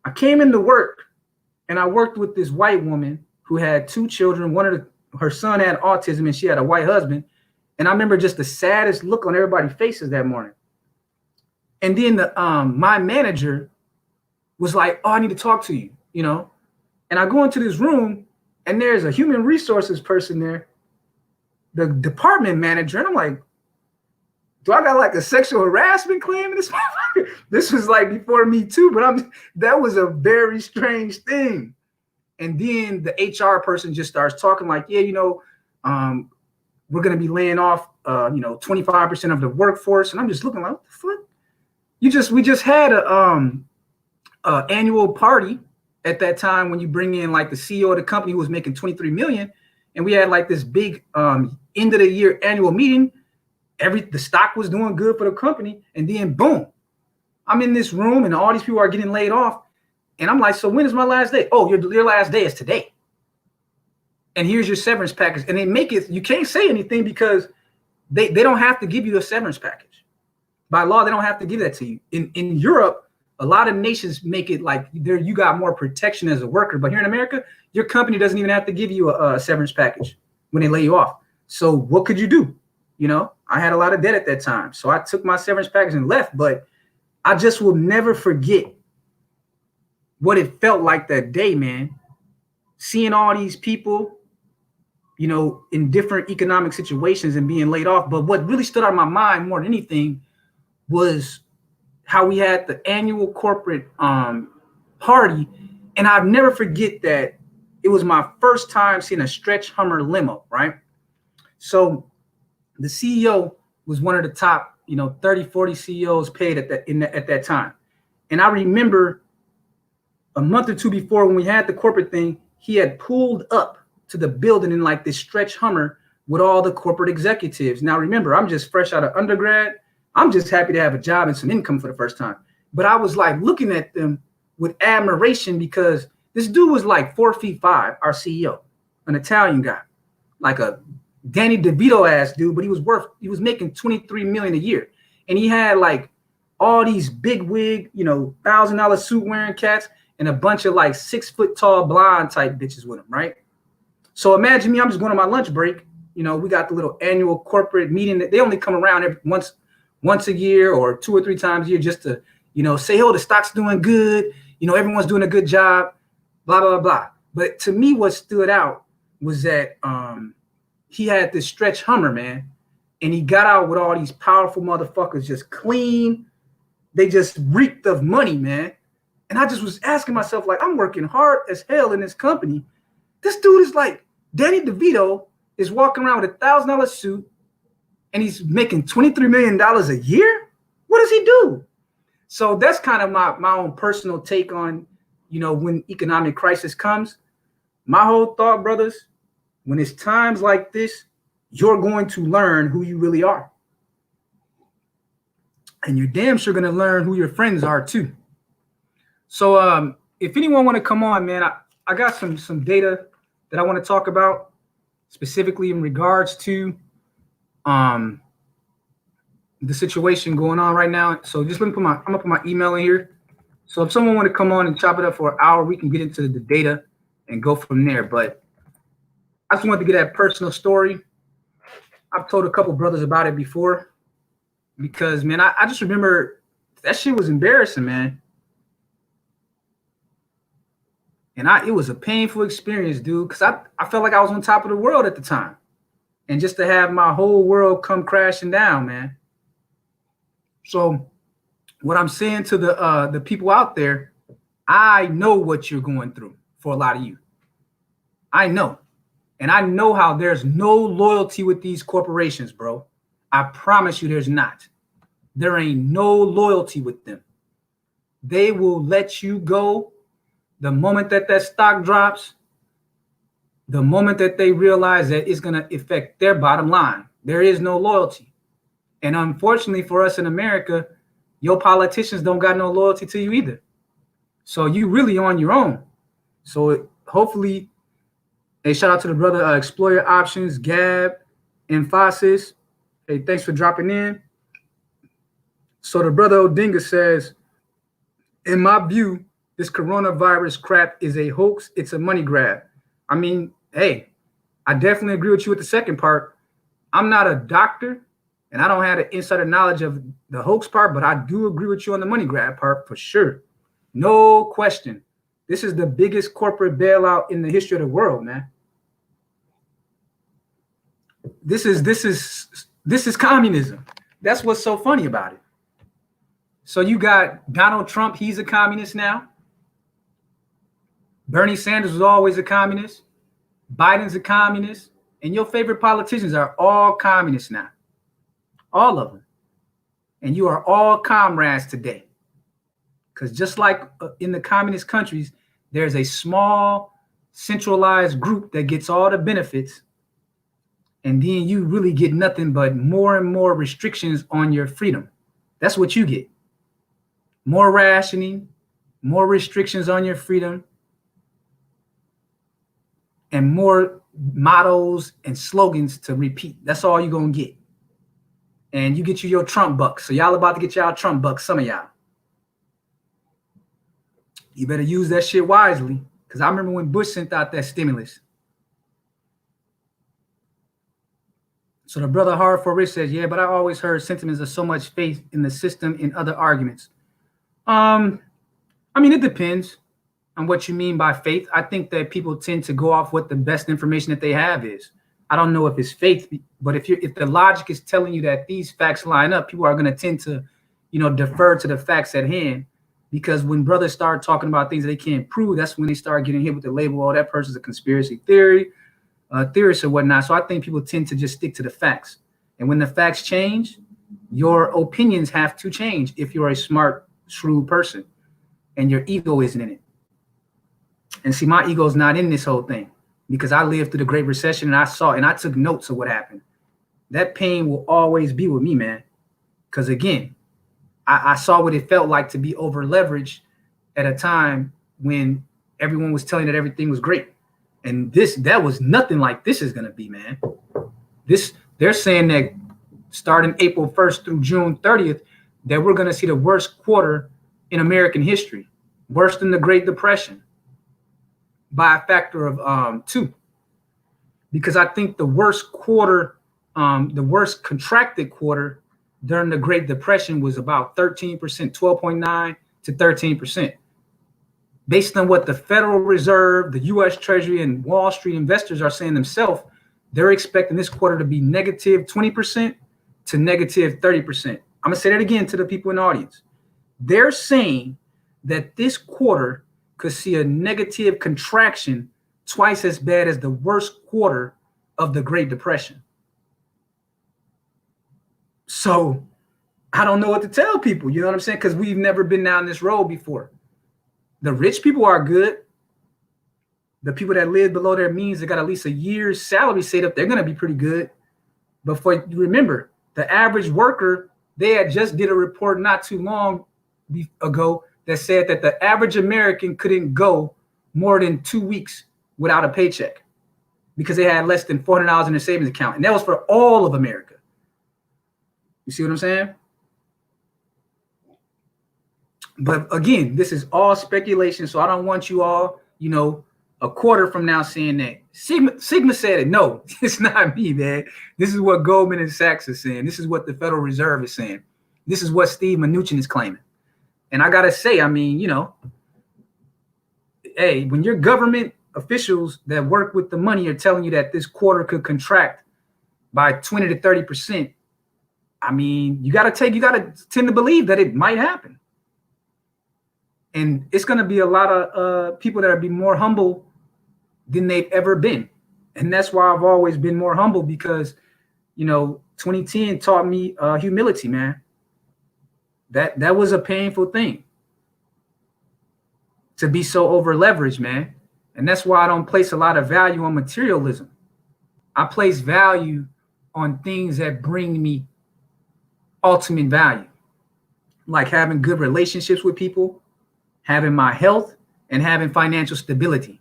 I came into work and I worked with this white woman who had 2 children. Her son had autism and she had a white husband. And I remember just the saddest look on everybody's faces that morning. And then my manager was like, oh, I need to talk to you, you know? And I go into this room and there's a human resources person there, the department manager. And I'm like, do I got like a sexual harassment claim in this? This was like before Me Too, but that was a very strange thing. And then the HR person just starts talking like, yeah, we're going to be laying off, 25% of the workforce. And I'm just looking like, what the fuck? We just had a annual party at that time when you bring in like the CEO of the company who was making 23 million. And we had like this big end of the year annual meeting. The stock was doing good for the company. And then boom, I'm in this room and all these people are getting laid off. And I'm like, so when is my last day? Oh, your last day is today. And here's your severance package. And they make it, you can't say anything because they don't have to give you a severance package. By law, they don't have to give that to you. In Europe, a lot of nations make it like you got more protection as a worker. But here in America, your company doesn't even have to give you a severance package when they lay you off. So what could you do? I had a lot of debt at that time. So I took my severance package and left. But I just will never forget what it felt like that day, man. Seeing all these people, in different economic situations and being laid off. But what really stood out in my mind more than anything was how we had the annual corporate party. And I'll never forget that it was my first time seeing a stretch Hummer limo, right? So the CEO was one of the top, 30, 40 CEOs paid at that time. And I remember a month or two before when we had the corporate thing, he had pulled up to the building in like this stretch Hummer with all the corporate executives. Now, remember, I'm just fresh out of undergrad. I'm just happy to have a job and some income for the first time. But I was like looking at them with admiration because this dude was like 4'5", our CEO, an Italian guy, like a Danny DeVito ass dude, but he was making 23 million a year. And he had like all these big wig, $1,000 suit wearing cats and a bunch of like 6 foot tall blonde type bitches with him, right? So imagine me, I'm just going on my lunch break. We got the little annual corporate meeting that they only come around once a year or 2 or 3 times a year just to, say, oh, the stock's doing good. Everyone's doing a good job, blah, blah, blah. But to me, what stood out was that he had this stretch Hummer, man. And he got out with all these powerful motherfuckers, just clean. They just reeked of money, man. And I just was asking myself, like, I'm working hard as hell in this company. This dude is like, Danny DeVito is walking around with a $1,000 suit and he's making $23 million a year. What does he do? So that's kind of my own personal take on, when economic crisis comes. My whole thought, brothers, when it's times like this, you're going to learn who you really are. And you're damn sure going to learn who your friends are too. So if anyone want to come on, man, I got some data that I want to talk about specifically in regards to the situation going on right now. So just let me I'm gonna put my email in here. So if someone want to come on and chop it up for an hour, we can get into the data and go from there. But I just wanted to get that personal story. I've told a couple brothers about it before because, man, I just remember that shit was embarrassing, man. And it was a painful experience, dude, because I felt like I was on top of the world at the time. And just to have my whole world come crashing down, man. So what I'm saying to the people out there, I know what you're going through for a lot of you. I know. And I know how there's no loyalty with these corporations, bro. I promise you there's not. There ain't no loyalty with them. They will let you go the moment that stock drops, the moment that they realize that it's going to affect their bottom line. There is no loyalty. And unfortunately for us in America, your politicians don't got no loyalty to you either. So you really on your own. So hopefully, hey, shout out to the brother Explore Your Options, Gab, Emphasis. Hey, thanks for dropping in. So the brother Odinga says, in my view, this coronavirus crap is a hoax. It's a money grab. I mean, hey, I definitely agree with you with the second part. I'm not a doctor and I don't have the insider knowledge of the hoax part, but I do agree with you on the money grab part for sure. No question. This is the biggest corporate bailout in the history of the world, man. This is communism. That's what's so funny about it. So you got Donald Trump. He's a communist now. Bernie Sanders was always a communist. Biden's a communist. And your favorite politicians are all communists now. All of them. And you are all comrades today. Because just like in the communist countries, there's a small centralized group that gets all the benefits. And then you really get nothing but more and more restrictions on your freedom. That's what you get. More rationing, more restrictions on your freedom, and more mottos and slogans to repeat. That's all you're going to get. And you get your Trump bucks. So y'all about to get y'all Trump bucks, some of y'all. You better use that shit wisely. Because I remember when Bush sent out that stimulus. So the brother Hard for Rich says, yeah, but I always heard sentiments of so much faith in the system in other arguments. I mean, it depends on what you mean by faith. I think that people tend to go off what the best information that they have is. I don't know if it's faith, but if the logic is telling you that these facts line up, people are going to tend to, defer to the facts at hand. Because when brothers start talking about things that they can't prove, that's when they start getting hit with the label, oh, that person's a conspiracy theorist or whatnot. So I think people tend to just stick to the facts. And when the facts change, your opinions have to change if you're a smart, shrewd person and your ego isn't in it. And see, my ego is not in this whole thing because I lived through the Great Recession and I saw and I took notes of what happened. That pain will always be with me, man. Because again, I saw what it felt like to be over leveraged at a time when everyone was telling that everything was great. And that was nothing like this is going to be, man. They're saying that starting April 1st through June 30th, that we're going to see the worst quarter in American history, worse than the Great Depression by a factor of 2. Because I think the worst quarter, the worst contracted quarter during the Great Depression was about 13%, 12.9 to 13%. Based on what the Federal Reserve, the U.S. Treasury, and Wall Street investors are saying themselves, they're expecting this quarter to be negative 20% to negative 30%. I'm going to say that again to the people in the audience. They're saying that this quarter could see a negative contraction twice as bad as the worst quarter of the Great Depression. So I don't know what to tell people, you know what I'm saying? Because we've never been down this road before. The rich people are good. The people that live below their means, that got at least a year's salary saved up, they're going to be pretty good. But for you remember, the average worker, they had just did a report not too long ago that said that the average American couldn't go more than 2 weeks without a paycheck because they had less than $400 in their savings account. And that was for all of America. You see what I'm saying? But again, this is all speculation. So I don't want you all, a quarter from now saying that Sigma said it. No, it's not me, man. This is what Goldman and Sachs is saying. This is what the Federal Reserve is saying. This is what Steve Mnuchin is claiming. And I got to say, I mean, hey, when your government officials that work with the money are telling you that this quarter could contract by 20 to 30%, I mean, you got to tend to believe that it might happen. And it's going to be a lot of people that are be more humble than they've ever been. And that's why I've always been more humble because, 2010 taught me humility, man. That was a painful thing to be so over leveraged, man. And that's why I don't place a lot of value on materialism. I place value on things that bring me ultimate value, like having good relationships with people, having my health, and having financial stability.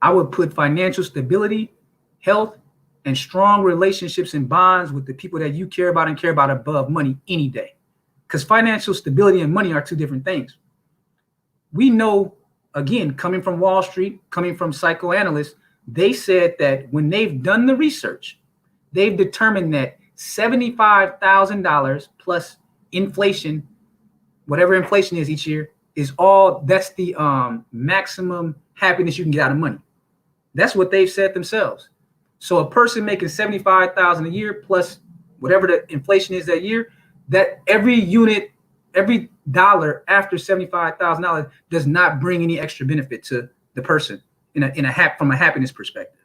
I would put financial stability, health, and strong relationships and bonds with the people that you care about and care about above money any day. Because financial stability and money are two different things. We know, again, coming from Wall Street, coming from psychoanalysts, they said that when they've done the research, they've determined that $75,000 plus inflation, whatever inflation is each year, that's the maximum happiness you can get out of money. That's what they've said themselves. So a person making $75,000 a year plus whatever the inflation is that year, that every dollar after $75,000 does not bring any extra benefit to the person from a happiness perspective.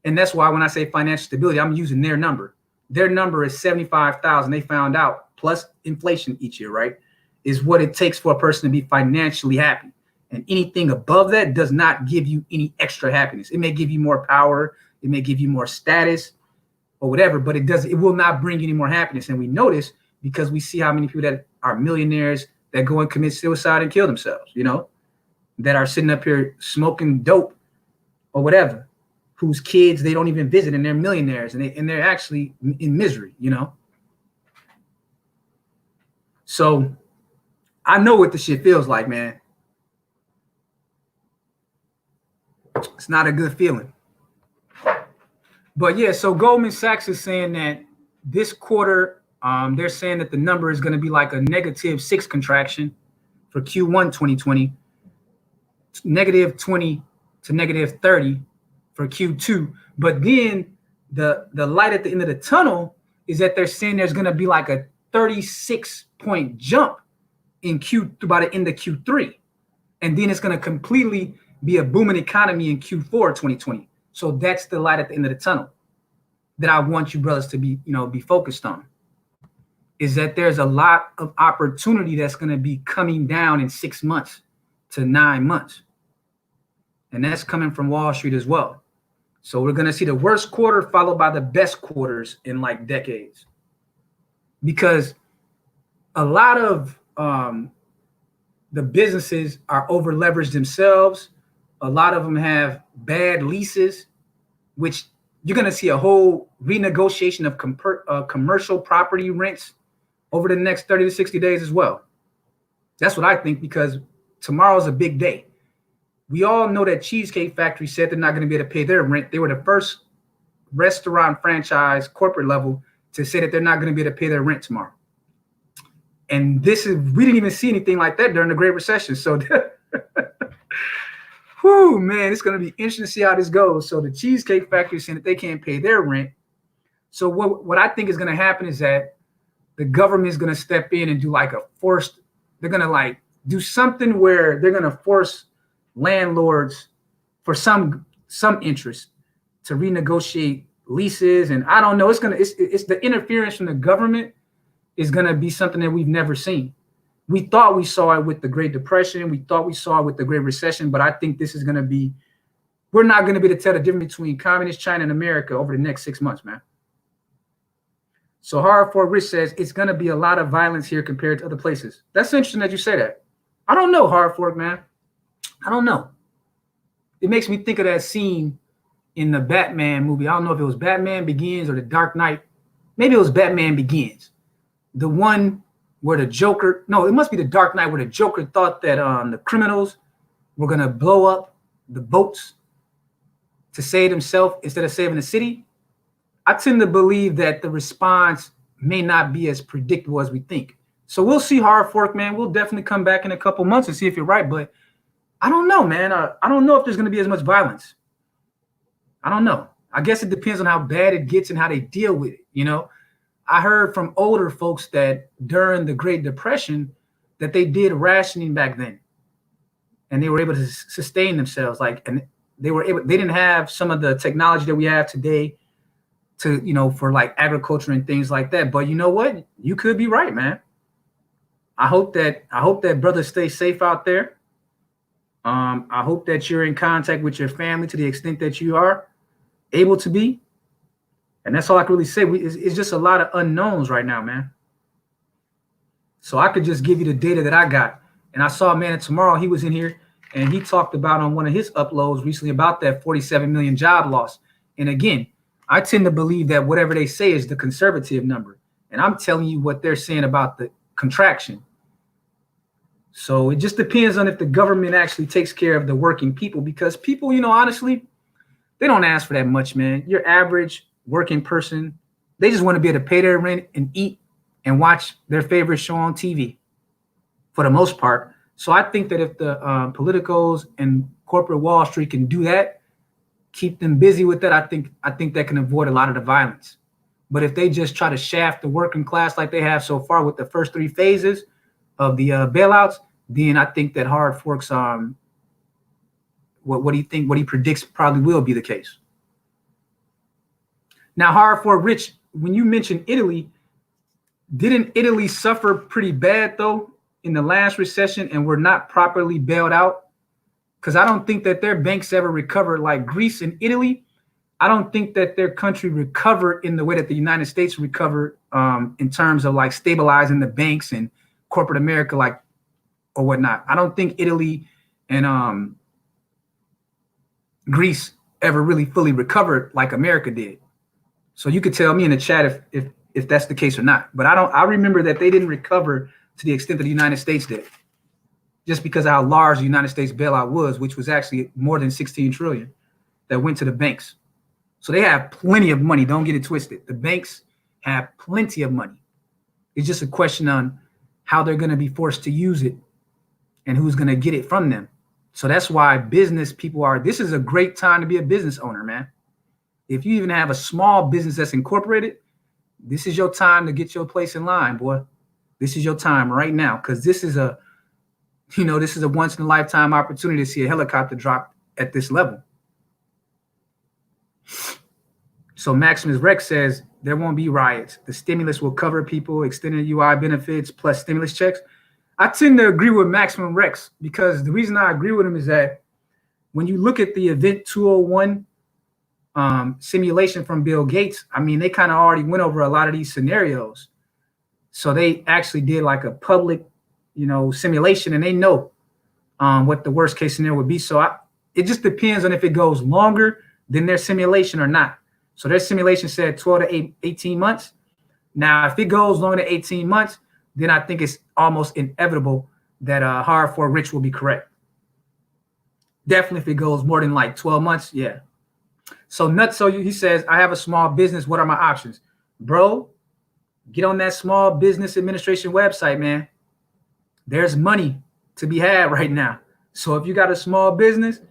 And that's why when I say financial stability, I'm using their number. Their number is 75,000. They found out, plus inflation each year, right, is what it takes for a person to be financially happy. And anything above that does not give you any extra happiness. It may give you more power, it may give you more status or whatever, but it will not bring any more happiness. And we notice because we see how many people that are millionaires that go and commit suicide and kill themselves, that are sitting up here smoking dope or whatever, whose kids they don't even visit, and they're millionaires, and they're actually in misery, So I know what the shit feels like, man. It's not a good feeling. But yeah, so Goldman Sachs is saying that this quarter, they're saying that the number is going to be like a -6 contraction for Q1 2020, -20 to -30 for Q2. But then the light at the end of the tunnel is that they're saying there's going to be like a 36-point jump in by the end of Q3. And then it's going to completely be a booming economy in Q4 2020. So that's the light at the end of the tunnel that I want you brothers to be focused on, is that there's a lot of opportunity that's going to be coming down in 6 months to 9 months. And that's coming from Wall Street as well. So we're going to see the worst quarter followed by the best quarters in like decades, because a lot of the businesses are over leveraged themselves. A lot of them have bad leases, which you're going to see a whole renegotiation of commercial property rents over the next 30 to 60 days as well. That's what I think, because tomorrow's a big day. We all know that Cheesecake Factory said they're not going to be able to pay their rent. They were the first restaurant franchise corporate level to say that they're not going to be able to pay their rent tomorrow. And we didn't even see anything like that during the Great Recession. So whew, man, it's going to be interesting to see how this goes. So the Cheesecake Factory is saying that they can't pay their rent. So what I think is going to happen is that the government is going to step in and do like they're going to like do something where they're going to force landlords for some interest to renegotiate leases. And I don't know, it's the interference from the government is going to be something that we've never seen. We thought we saw it with the Great Depression. We thought we saw it with the Great Recession, but I think this is going to be, we're not going to be able to tell the difference between communist China and America over the next 6 months, man. So Hard Fork Rich says it's going to be a lot of violence here compared to other places. That's interesting that you say that. I don't know, Hard Fork, man. I don't know. It makes me think of that scene in the Batman movie. I don't know if it was Batman Begins or The Dark Knight. Maybe it was Batman Begins. The one where the Joker, no, it must be The Dark Knight, where the Joker thought that the criminals were going to blow up the boats to save himself instead of saving the city. I tend to believe that the response may not be as predictable as we think. So we'll see, Hard Fork, man. We'll definitely come back in a couple months and see if you're right. But I don't know, man. I don't know if there's going to be as much violence. I don't know. I guess it depends on how bad it gets and how they deal with it, I heard from older folks that during the Great Depression that they did rationing back then, and they were able to sustain themselves. And they didn't have some of the technology that we have today to, for like agriculture and things like that. But you know what? You could be right, man. I hope that brothers stay safe out there. I hope that you're in contact with your family to the extent that you are able to be. And that's all I can really say. It's just a lot of unknowns right now, man. So I could just give you the data that I got. And I saw Man Tomorrow, he was in here, and he talked about on one of his uploads recently about that 47 million job loss. And again, I tend to believe that whatever they say is the conservative number. And I'm telling you what they're saying about the contraction. So it just depends on if the government actually takes care of the working people, because people, honestly, they don't ask for that much, man. Your average working person, they just want to be able to pay their rent and eat and watch their favorite show on TV for the most part. So I think that if the politicos and corporate Wall Street can do that, keep them busy with that, I think that can avoid a lot of the violence. But if they just try to shaft the working class like they have so far with the first 3 phases of the bailouts, then I think that Hard Fork's what do you think? What he predicts probably will be the case. Now, hard for rich. When you mentioned Italy, didn't Italy suffer pretty bad though in the last recession and were not properly bailed out? Because I don't think that their banks ever recovered like Greece and Italy. I don't think that their country recovered in the way that the United States recovered in terms of like stabilizing the banks and corporate America, like or whatnot. I don't think Italy and Greece ever really fully recovered like America did. So you could tell me in the chat if that's the case or not. But I remember that they didn't recover to the extent that the United States did, just because of how large the United States bailout was, which was actually more than 16 trillion that went to the banks. So they have plenty of money. Don't get it twisted. The banks have plenty of money. It's just a question on how they're going to be forced to use it and who's going to get it from them. So that's why business people are, this is a great time to be a business owner, man. If you even have a small business that's incorporated, this is your time to get your place in line, boy. This is your time right now, because this is a once in a lifetime opportunity to see a helicopter drop at this level. So Maximus Rex says there won't be riots. The stimulus will cover people, extended UI benefits plus stimulus checks. I tend to agree with Maximus Rex, because the reason I agree with him is that when you look at the Event 201 simulation from Bill Gates, I mean, they kind of already went over a lot of these scenarios. So they actually did like a public, simulation, and they know what the worst case scenario would be. So it just depends on if it goes longer than their simulation or not. So their simulation said 12 to 18 months. Now, if it goes longer than 18 months, then I think it's almost inevitable that hard for rich will be correct. Definitely if it goes more than like 12 months, yeah. So he says, I have a small business. What are my options? Bro, get on that Small Business Administration website, man. There's money to be had right now. So if you got a small business,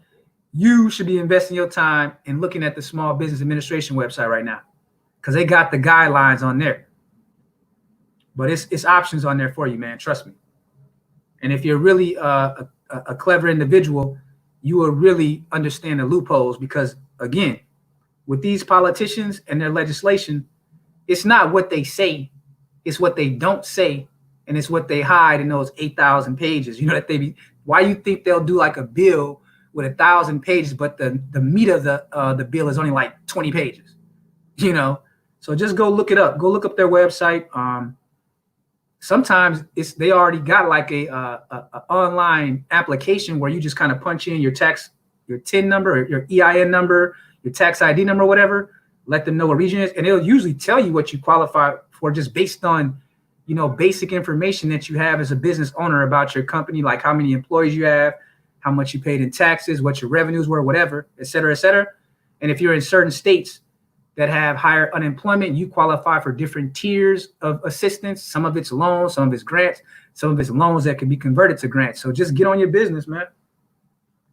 you should be investing your time in looking at the Small Business Administration website right now, because they got the guidelines on there. But it's options on there for you, man. Trust me. And if you're really a clever individual, you will really understand the loopholes, because, again, with these politicians and their legislation, it's not what they say, it's what they don't say, and it's what they hide in those 8,000 pages. Why you think they'll do like a bill with 1,000 pages, but the meat of the bill is only like 20 pages, So just go look it up. Go look up their website. Sometimes they already got like a online application where you just kind of punch in your TIN number, or your EIN number, your tax ID number, whatever. Let them know what region it is, and it'll usually tell you what you qualify for just based on, basic information that you have as a business owner about your company, like how many employees you have, how much you paid in taxes, what your revenues were, whatever, et cetera, et cetera. And if you're in certain states that have higher unemployment, you qualify for different tiers of assistance. Some of it's loans, some of it's grants, some of it's loans that can be converted to grants. So just get on your business, man.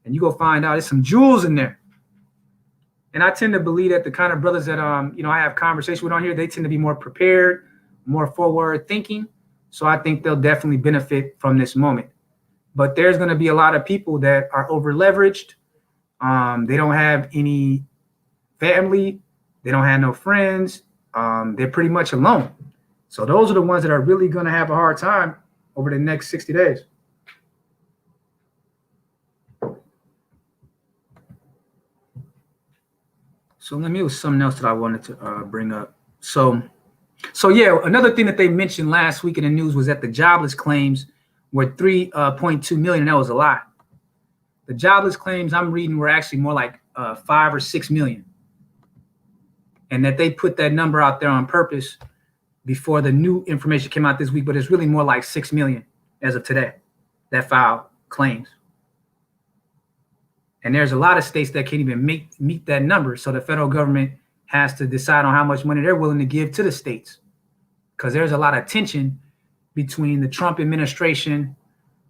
And you go find out there's some jewels in there. And I tend to believe that the kind of brothers that I have conversation with on here, they tend to be more prepared, more forward thinking. So I think they'll definitely benefit from this moment. But there's going to be a lot of people that are over leveraged. They don't have any family. They don't have no friends. They're pretty much alone. So those are the ones that are really going to have a hard time over the next 60 days. So let me, it was something else that I wanted to bring up. So yeah, another thing that they mentioned last week in the news was that the jobless claims were 3.2 million. And that was a lot. The jobless claims I'm reading were actually more like 5 or 6 million. And that they put that number out there on purpose before the new information came out this week, but it's really more like 6 million as of today that filed claims. And there's a lot of states that can't even meet that number. So the federal government has to decide on how much money they're willing to give to the states, because there's a lot of tension between the Trump administration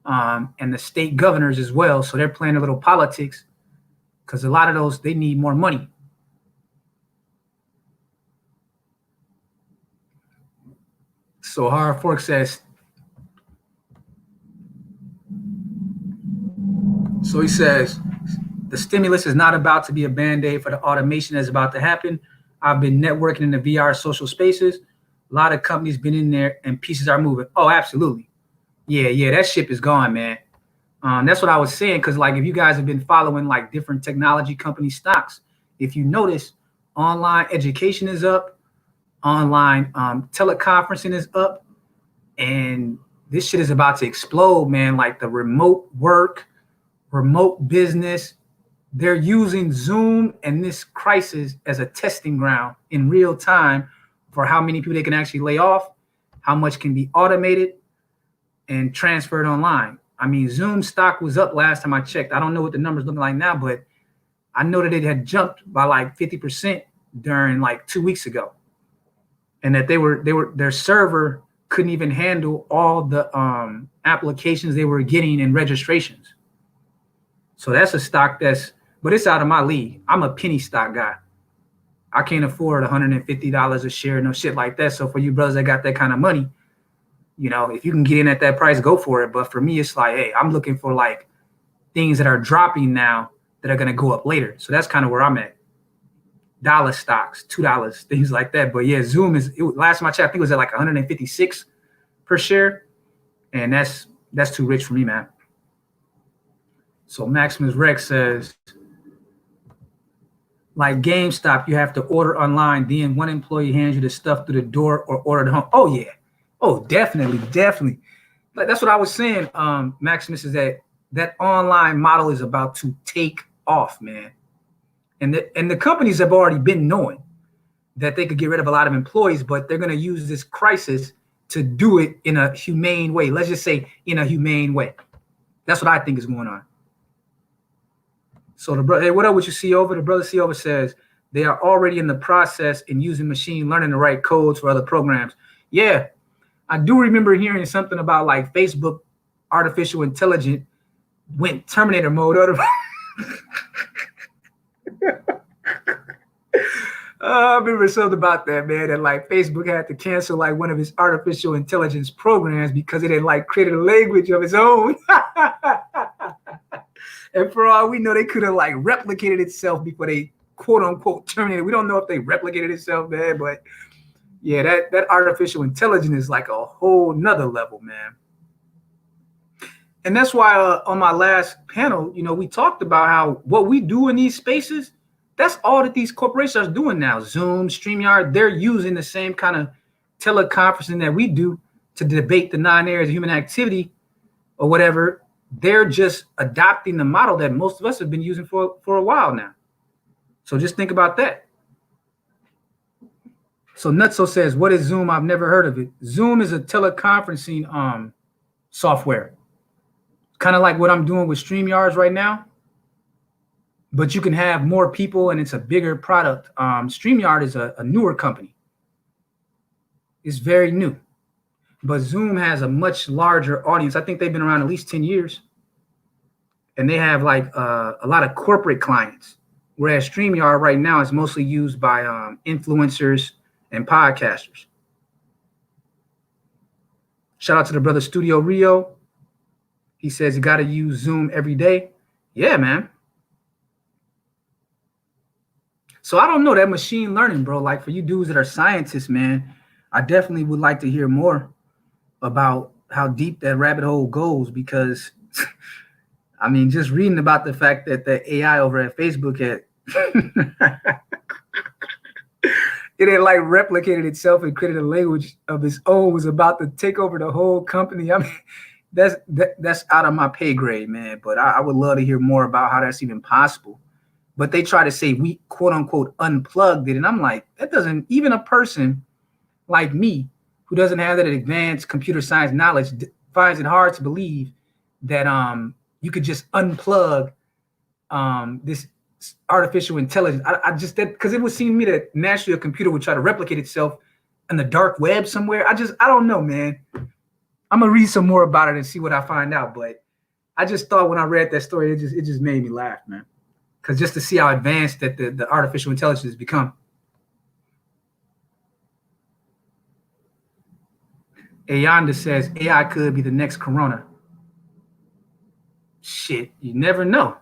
and the state governors as well. So they're playing a little politics, because a lot of those, they need more money. So Hard Fork says, so he says, the stimulus is not about to be a band-aid for the automation that's about to happen. I've been networking in the VR social spaces. A lot of companies been in there and pieces are moving. Oh, absolutely. Yeah, that ship is gone, man. That's what I was saying, because like if you guys have been following like different technology company stocks, if you notice, online education is up, online teleconferencing is up, and this shit is about to explode, man. Like the remote work, remote business, they're using Zoom and this crisis as a testing ground in real time for how many people they can actually lay off, how much can be automated and transferred online. I mean, Zoom stock was up last time I checked. I don't know what the numbers look like now, but I know that it had jumped by like 50% during like 2 weeks ago. And that their server couldn't even handle all the applications they were getting and registrations. So that's a stock but it's out of my league. I'm a penny stock guy. I can't afford $150 a share, no shit like that. So for you brothers that got that kind of money, you know, if you can get in at that price, go for it. But for me, it's like, hey, I'm looking for like things that are dropping now that are going to go up later. So that's kind of where I'm at. Dollar stocks, $2, things like that. But yeah, Zoom last time I checked, I think it was at like 156 per share. And that's too rich for me, man. So Maximus Rex says, like GameStop, you have to order online. Then one employee hands you the stuff through the door or order at home. Oh, yeah. Oh, definitely. Like that's what I was saying, Maximus, is that online model is about to take off, man. And the companies have already been knowing that they could get rid of a lot of employees, but they're going to use this crisis to do it in a humane way. Let's just say in a humane way. That's what I think is going on. So the brother, hey, what up with you, C over? The brother C over says they are already in the process in using machine learning to write codes for other programs. Yeah, I do remember hearing something about like Facebook artificial intelligence went Terminator mode. I remember something about that, man, that like Facebook had to cancel like one of its artificial intelligence programs because it had like created a language of its own. And for all we know, they could have like replicated itself before they quote unquote terminated. We don't know if they replicated itself, man, but yeah, that artificial intelligence is like a whole nother level, man. And that's why on my last panel, you know, we talked about how what we do in these spaces, that's all that these corporations are doing now. Zoom, StreamYard, they're using the same kind of teleconferencing that we do to debate the 9 areas of human activity or whatever. They're just adopting the model that most of us have been using for a while now. So just think about that. So Nutso says, what is Zoom? I've never heard of it. Zoom is a teleconferencing software. Kind of like what I'm doing with StreamYards right now. But you can have more people and it's a bigger product. StreamYard is a newer company. It's very new. But Zoom has a much larger audience. I think they've been around at least 10 years. And they have like a lot of corporate clients. Whereas StreamYard right now is mostly used by influencers and podcasters. Shout out to the brother Studio Rio. He says you got to use Zoom every day. Yeah, man. So I don't know that machine learning, bro. Like for you dudes that are scientists, man, I definitely would like to hear more about how deep that rabbit hole goes, because I mean, just reading about the fact that the AI over at Facebook had it had like replicated itself and created a language of its own, was about to take over the whole company. I mean, that's out of my pay grade, man. But I would love to hear more about how that's even possible. But they try to say we quote unquote unplugged it, and I'm like, that doesn't, even a person like me who doesn't have that advanced computer science knowledge finds it hard to believe that you could just unplug this artificial intelligence. I just, that, because it would seem to me that naturally a computer would try to replicate itself in the dark web somewhere. I don't know, man. I'm gonna read some more about it and see what I find out. But I just thought when I read that story, it just made me laugh, man. Because just to see how advanced that the artificial intelligence has become. Ayanda says AI could be the next corona. Shit, you never know.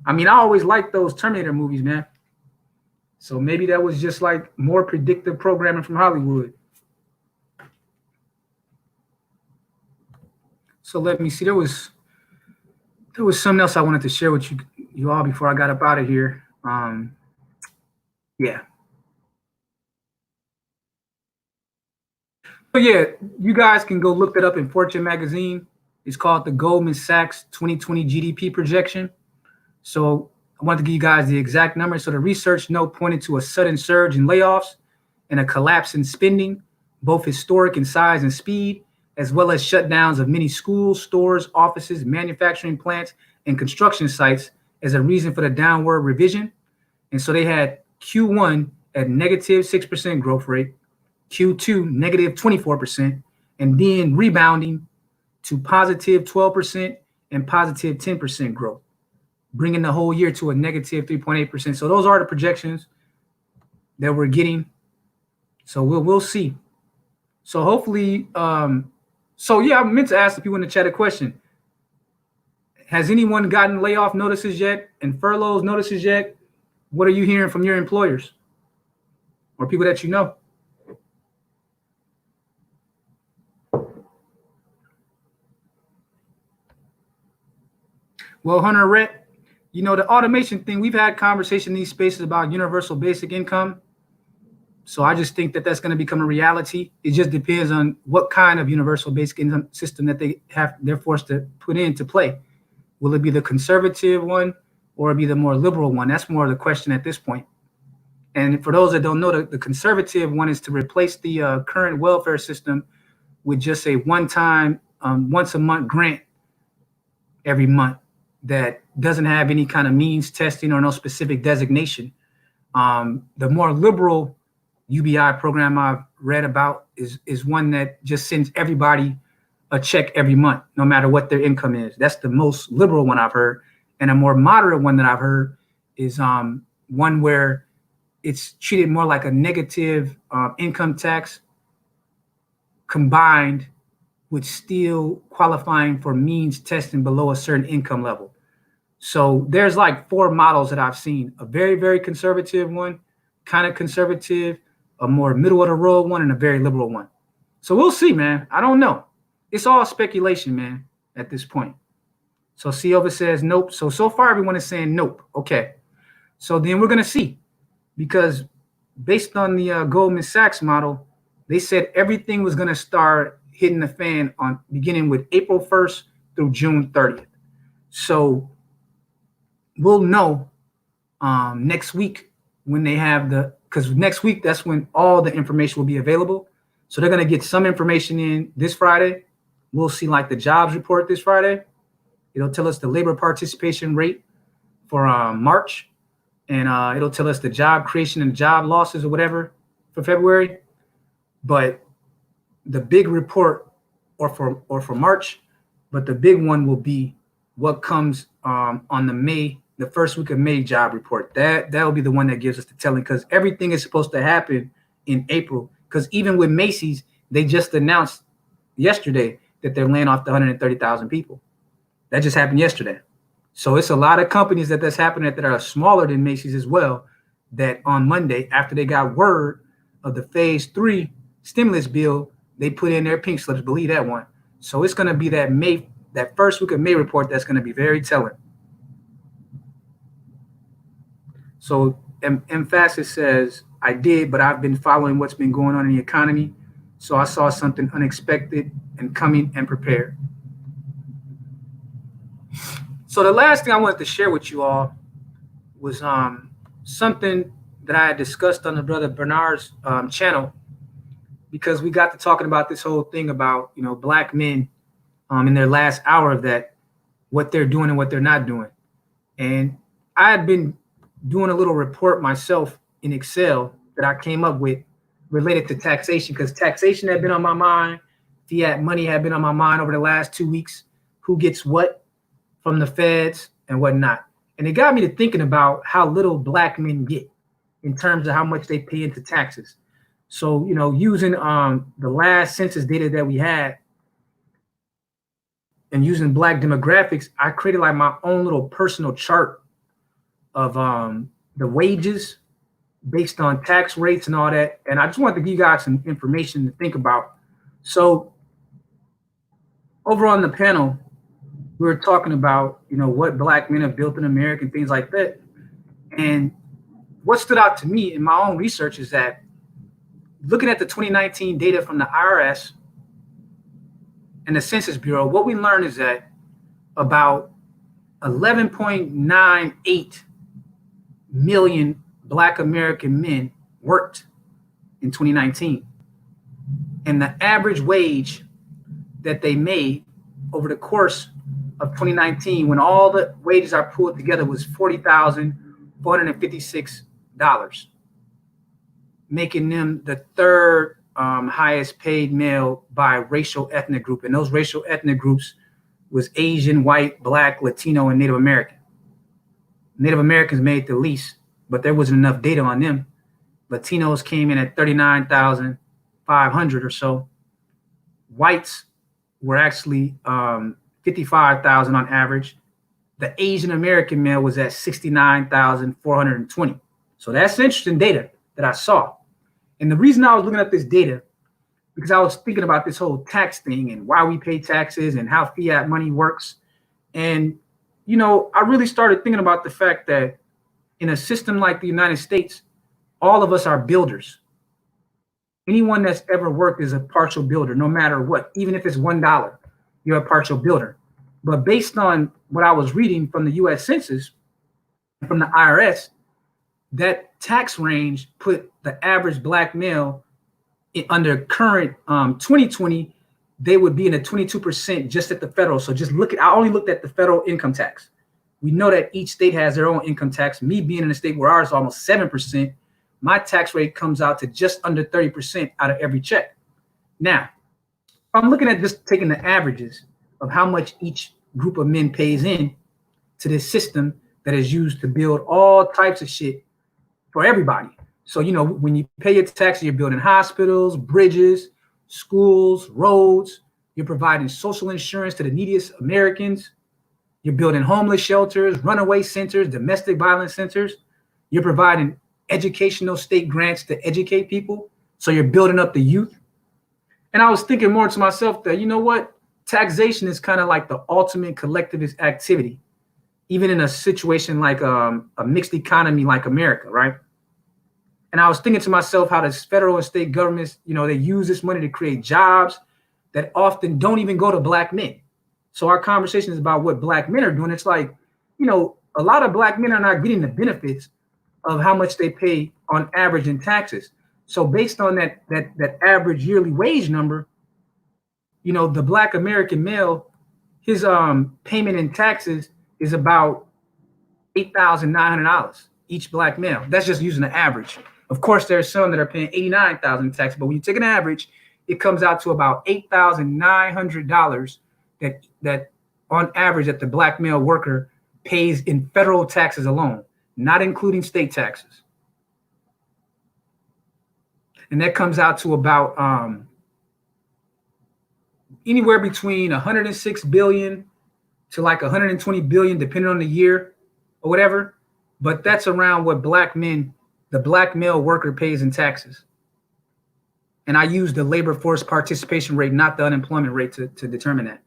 I mean, I always liked those Terminator movies, man. So maybe that was just like more predictive programming from Hollywood. So let me see. There was something else I wanted to share with you all before I got up out of here. Yeah. So yeah, you guys can go look that up in Fortune magazine. It's called the Goldman Sachs 2020 GDP projection. So I wanted to give you guys the exact number. So the research note pointed to a sudden surge in layoffs and a collapse in spending, both historic in size and speed, as well as shutdowns of many schools, stores, offices, manufacturing plants, and construction sites as a reason for the downward revision. And so they had Q1 at negative 6% growth rate, Q2 negative 24%, and then rebounding to positive 12% and positive 10% growth, bringing the whole year to a negative 3.8%. So those are the projections that we're getting. So we'll see. So hopefully, so yeah, I meant to ask the people in the chat a question. Has anyone gotten layoff notices yet and furloughs notices yet? What are you hearing from your employers or people that you know? Well, Hunter Rhett, you know, the automation thing, we've had conversation in these spaces about universal basic income. So I just think that that's going to become a reality. It just depends on what kind of universal basic income system that they're forced to put into play. Will it be the conservative one or be the more liberal one? That's more of the question at this point. And for those that don't know, the conservative one is to replace the current welfare system with just a one-time, once a month grant every month that doesn't have any kind of means testing or no specific designation. The more liberal UBI program I've read about is one that just sends everybody a check every month, no matter what their income is. That's the most liberal one I've heard. And a more moderate one that I've heard is one where it's treated more like a negative income tax combined with still qualifying for means testing below a certain income level. So there's like 4 models that I've seen: a very, very conservative one, kind of conservative, a more middle of the road one, and a very liberal one. So we'll see, man. I don't know. It's all speculation, man, at this point. So Silva says nope. So far everyone is saying nope. Okay. So then we're going to see, because based on the Goldman Sachs model, they said everything was going to start hitting the fan on beginning with April 1st through June 30th. So we'll know next week when they have because next week, that's when all the information will be available. So they're going to get some information in this Friday. We'll see like the jobs report this Friday. It'll tell us the labor participation rate for March. And it'll tell us the job creation and job losses or whatever for February. But the big report or for March, but the big one will be what comes on the first week of May job report. That'll be the one that gives us the telling, because everything is supposed to happen in April. Because even with Macy's, they just announced yesterday that they're laying off the 130,000 people. That just happened yesterday. So it's a lot of companies that's happening that are smaller than Macy's as well, that on Monday, after they got word of the phase 3 stimulus bill, they put in their pink slips. Believe that one. So it's going to be that first week of May report that's going to be very telling. So Emphasis says, I did, but I've been following what's been going on in the economy. So I saw something unexpected and coming and prepared. So the last thing I wanted to share with you all was something that I had discussed on the Brother Bernard's channel, because we got to talking about this whole thing about, black men in their last hour of that, what they're doing and what they're not doing. And I had been doing a little report myself in Excel that I came up with related to taxation, because taxation had been on my mind. Fiat money had been on my mind over the last 2 weeks. Who gets what from the feds and whatnot. And it got me to thinking about how little black men get in terms of how much they pay into taxes. So, using the last census data that we had and using black demographics, I created like my own little personal chart of the wages based on tax rates and all that. And I just wanted to give you guys some information to think about. So over on the panel, we were talking about, what black men have built in America and things like that. And what stood out to me in my own research is that looking at the 2019 data from the IRS and the Census Bureau, what we learned is that about 11.98 million Black American men worked in 2019. And the average wage that they made over the course of 2019, when all the wages are pulled together, was $40,456, making them the third highest paid male by racial ethnic group. And those racial ethnic groups was Asian, white, Black, Latino, and Native American. Native Americans made the least, but there wasn't enough data on them. Latinos came in at 39,500 or so. Whites were actually 55,000 on average. The Asian American male was at 69,420. So that's interesting data that I saw. And the reason I was looking at this data, because I was thinking about this whole tax thing and why we pay taxes and how fiat money works. And, I really started thinking about the fact that in a system like the United States, all of us are builders. Anyone that's ever worked is a partial builder, no matter what. Even if it's $1, you're a partial builder. But based on what I was reading from the U.S. Census, from the IRS, that tax range put the average Black male under current 2020, they would be in a 22% just at the federal. So I only looked at the federal income tax. We know that each state has their own income tax. Me being in a state where ours is almost 7%, my tax rate comes out to just under 30% out of every check. Now, I'm looking at just taking the averages of how much each group of men pays in to this system that is used to build all types of shit for everybody. So, when you pay your taxes, you're building hospitals, bridges, schools, roads. You're providing social insurance to the neediest Americans. You're building homeless shelters, runaway centers, domestic violence centers. You're providing educational state grants to educate people. So you're building up the youth. And I was thinking more to myself that, taxation is kind of like the ultimate collectivist activity, even in a situation like a mixed economy like America, right? And I was thinking to myself how the federal and state governments, they use this money to create jobs that often don't even go to Black men. So our conversation is about what Black men are doing. It's like, a lot of Black men are not getting the benefits of how much they pay on average in taxes. So based on that average yearly wage number, the Black American male, his payment in taxes is about $8,900 each Black male. That's just using the average. Of course, there's some that are paying $89,000 in tax, but when you take an average, it comes out to about $8,900 that on average that the Black male worker pays in federal taxes alone, not including state taxes. And that comes out to about anywhere between 106 billion to like 120 billion, depending on the year or whatever. But that's around what the Black male worker pays in taxes. And I use the labor force participation rate, not the unemployment rate to determine that,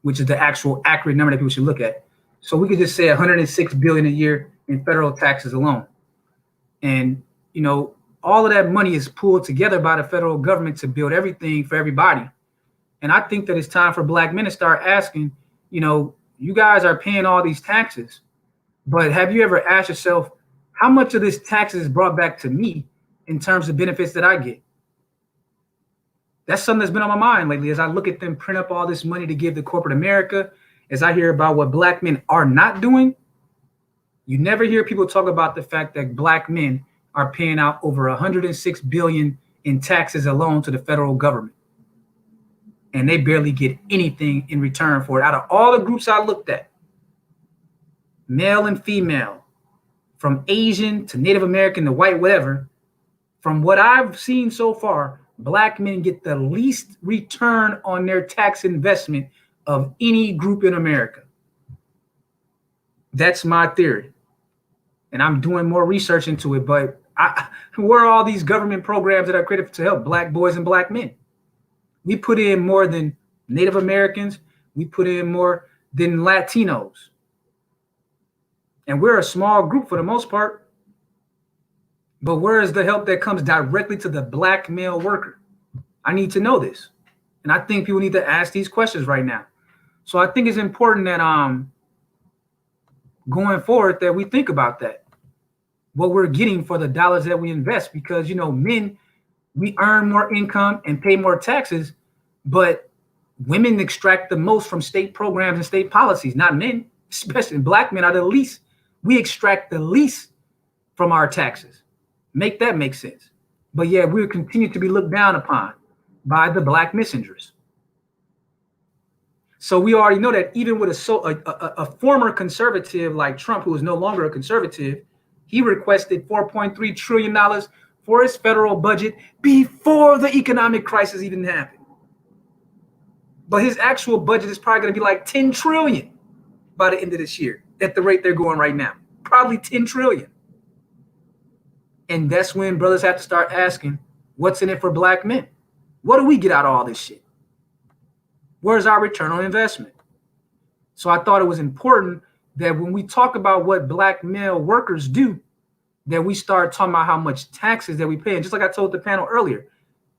which is the actual accurate number that people should look at. So we could just say 106 billion a year in federal taxes alone. And, all of that money is pulled together by the federal government to build everything for everybody. And I think that it's time for Black men to start asking, you guys are paying all these taxes, but have you ever asked yourself, how much of this taxes is brought back to me in terms of benefits that I get? That's something that's been on my mind lately as I look at them print up all this money to give to corporate America, as I hear about what Black men are not doing. You never hear people talk about the fact that Black men are paying out over 106 billion in taxes alone to the federal government. And they barely get anything in return for it. Out of all the groups I looked at, male and female, from Asian to Native American to white, whatever, from what I've seen so far, Black men get the least return on their tax investment of any group in America. That's my theory. and I'm doing more research into it. But where are all these government programs that are created to help black boys and black men? We put in more than Native Americans. We put in more than Latinos. And we're a small group for the most part. But where is the help that comes directly to the black male worker? I need to know this. And I think people need to ask these questions right now. So I think it's important that going forward that we think about that, what we're getting for the dollars that we invest, because, you know, men, we earn more income and pay more taxes, but women extract the most from state programs and state policies, not men, especially black men are the least. We extract the least from our taxes. Make that make sense. But yeah, we will continue to be looked down upon by the black messengers. So we already know that even with a former conservative like Trump, who is no longer a conservative, he requested $4.3 trillion for his federal budget before the economic crisis even happened. But his actual budget is probably going to be like 10 trillion by the end of this year at the rate they're going right now. Probably 10 trillion. And that's when brothers have to start asking, what's in it for black men? What do we get out of all this shit? Where's our return on investment? So I thought it was important that when we talk about what black male workers do, that we start talking about how much taxes that we pay. And just like I told the panel earlier,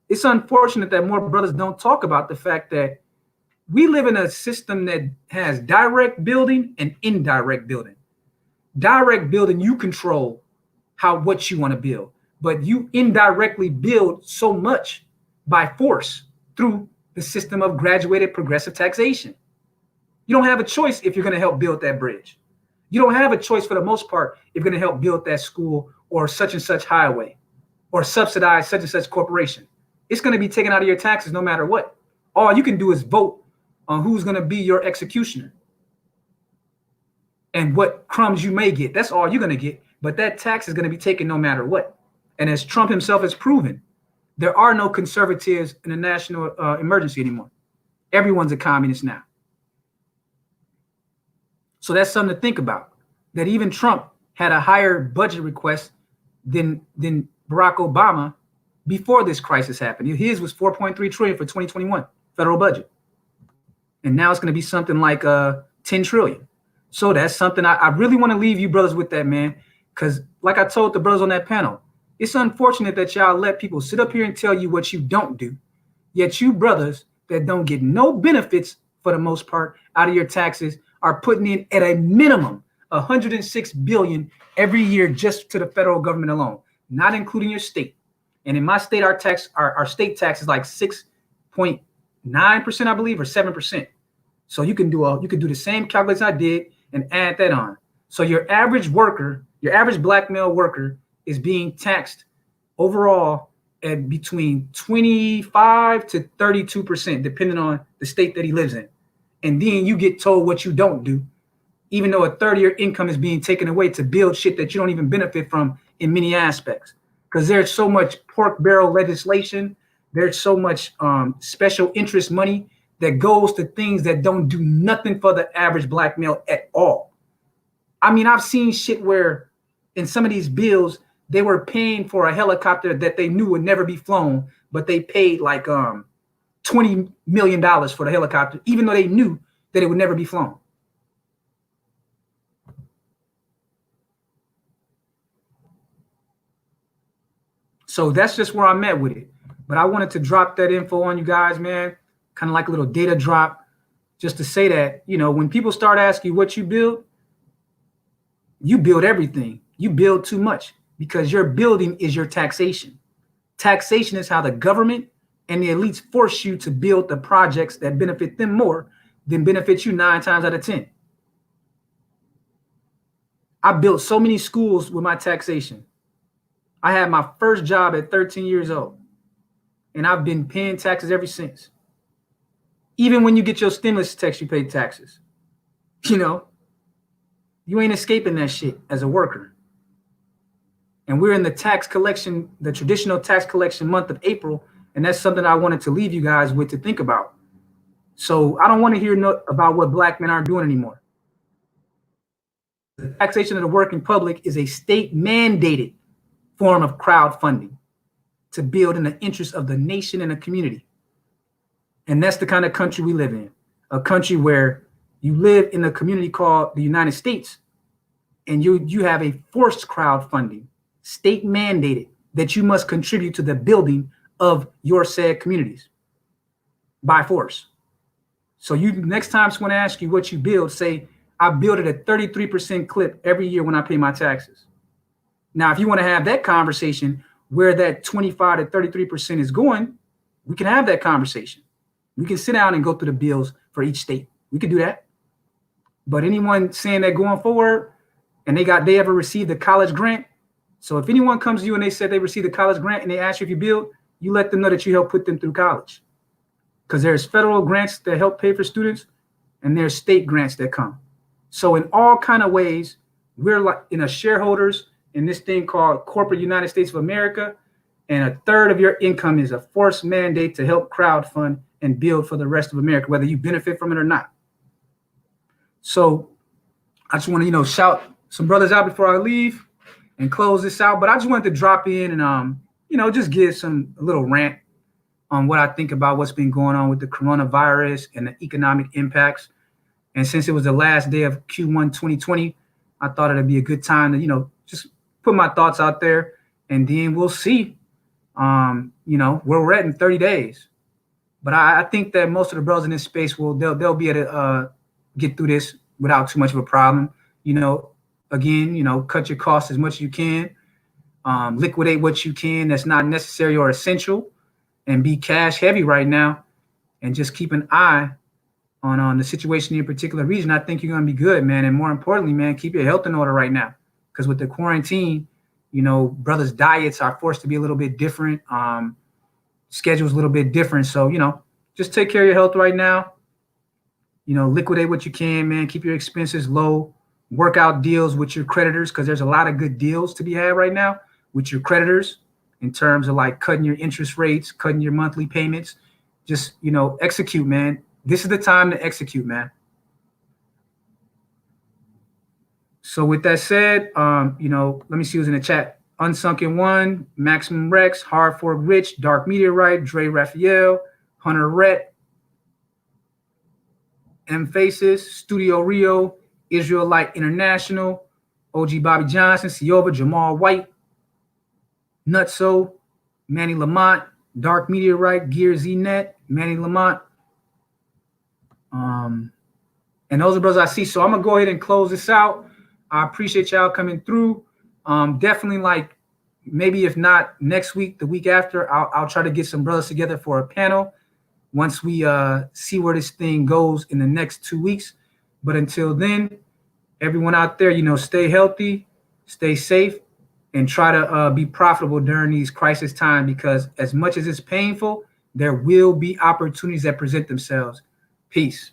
it's unfortunate that more brothers don't talk about the fact that we live in a system that has direct building and indirect building. Direct building, you control what you want to build, but you indirectly build so much by force through the system of graduated progressive taxation. You don't have a choice if you're going to help build that bridge. You don't have a choice for the most part if you're going to help build that school or such and such highway or subsidize such and such corporation. It's going to be taken out of your taxes no matter what. All you can do is vote on who's going to be your executioner and what crumbs you may get. That's all you're going to get. But that tax is going to be taken no matter what. And as Trump himself has proven, there are no conservatives in a national emergency anymore. Everyone's a communist now. So that's something to think about, that even Trump had a higher budget request than Barack Obama before this crisis happened. His was 4.3 trillion for 2021 federal budget. And now it's going to be something like 10 trillion. So that's something I really want to leave you brothers with that, man. Because like I told the brothers on that panel, it's unfortunate that y'all let people sit up here and tell you what you don't do. Yet you brothers that don't get no benefits for the most part out of your taxes are putting in at a minimum 106 billion every year just to the federal government alone, not including your state. And in my state, our state tax is like 6.9%, I believe, or 7%. So you can do the same calculation I did and add that on. So your average worker, your average black male worker is being taxed overall at between 25 to 32%, depending on the state that he lives in. And then you get told what you don't do, even though a third of your income is being taken away to build shit that you don't even benefit from in many aspects. Because there's so much pork barrel legislation. There's so much special interest money that goes to things that don't do nothing for the average black male at all. I mean, I've seen shit where in some of these bills, they were paying for a helicopter that they knew would never be flown, but they paid like $20 million for the helicopter, even though they knew that it would never be flown. So that's just where I'm at with it. But I wanted to drop that info on you guys, man, kind of like a little data drop, just to say that, you know, when people start asking you what you build everything. You build too much because your building is your taxation. Taxation is how the government and the elites force you to build the projects that benefit them more than benefit you 9 times out of 10. I built so many schools with my taxation. I had my first job at 13 years old, and I've been paying taxes ever since. Even when you get your stimulus checks, you pay taxes. You know, you ain't escaping that shit as a worker. And we're in the tax collection, the traditional tax collection month of April, and that's something I wanted to leave you guys with to think about. So I don't want to hear about what black men aren't doing anymore. The taxation of the working public is a state mandated form of crowdfunding to build in the interest of the nation and the community. And that's the kind of country we live in, a country where you live in a community called the United States, and you have a forced crowdfunding, state mandated, that you must contribute to the building of your said communities by force. So you next time someone asks you what you build, say, I build it at 33% clip every year when I pay my taxes. Now, if you want to have that conversation where that 25 to 33% is going, we can have that conversation. We can sit down and go through the bills for each state. We can do that. But anyone saying that going forward and they ever received a college grant. So if anyone comes to you and they said they received a college grant and they ask you if you build, you let them know that you help put them through college. Because there's federal grants that help pay for students and there's state grants that come. So in all kind of ways, we're like in a shareholders in this thing called corporate United States of America. And a third of your income is a forced mandate to help crowdfund and build for the rest of America, whether you benefit from it or not. So I just want to, shout some brothers out before I leave and close this out. But I just wanted to drop in and, just give a little rant on what I think about what's been going on with the coronavirus and the economic impacts. And since it was the last day of Q1 2020, I thought it'd be a good time to, just put my thoughts out there, and then we'll see, where we're at in 30 days. But I think that most of the brothers in this space they'll be able to get through this without too much of a problem. Again, cut your costs as much as you can, liquidate what you can that's not necessary or essential, and be cash heavy right now, and just keep an eye on the situation in your particular region. I think you're going to be good, man. And more importantly, man, keep your health in order right now. Because with the quarantine, brothers' diets are forced to be a little bit different. Schedule's a little bit different. So, just take care of your health right now. Liquidate what you can, man. Keep your expenses low. Work out deals with your creditors, because there's a lot of good deals to be had right now with your creditors in terms of like cutting your interest rates, cutting your monthly payments. Just, execute, man. This is the time to execute, man. So with that said, let me see who's in the chat. Unsunken One, Maximum Rex, Hard Fork Rich, Dark Meteorite, Dre Raphael, Hunter Rhett, M Faces, Studio Rio, Israelite International, OG Bobby Johnson, Siova, Jamal White, Nutso, Manny Lamont, Dark Meteorite, Gear Z-Net, Manny Lamont. And those are brothers I see. So I'm going to go ahead and close this out. I appreciate y'all coming through. Definitely, maybe if not next week, the week after, I'll try to get some brothers together for a panel once we see where this thing goes in the next 2 weeks. But until then, everyone out there, stay healthy, stay safe, and try to be profitable during these crisis times, because as much as it's painful, there will be opportunities that present themselves. Peace.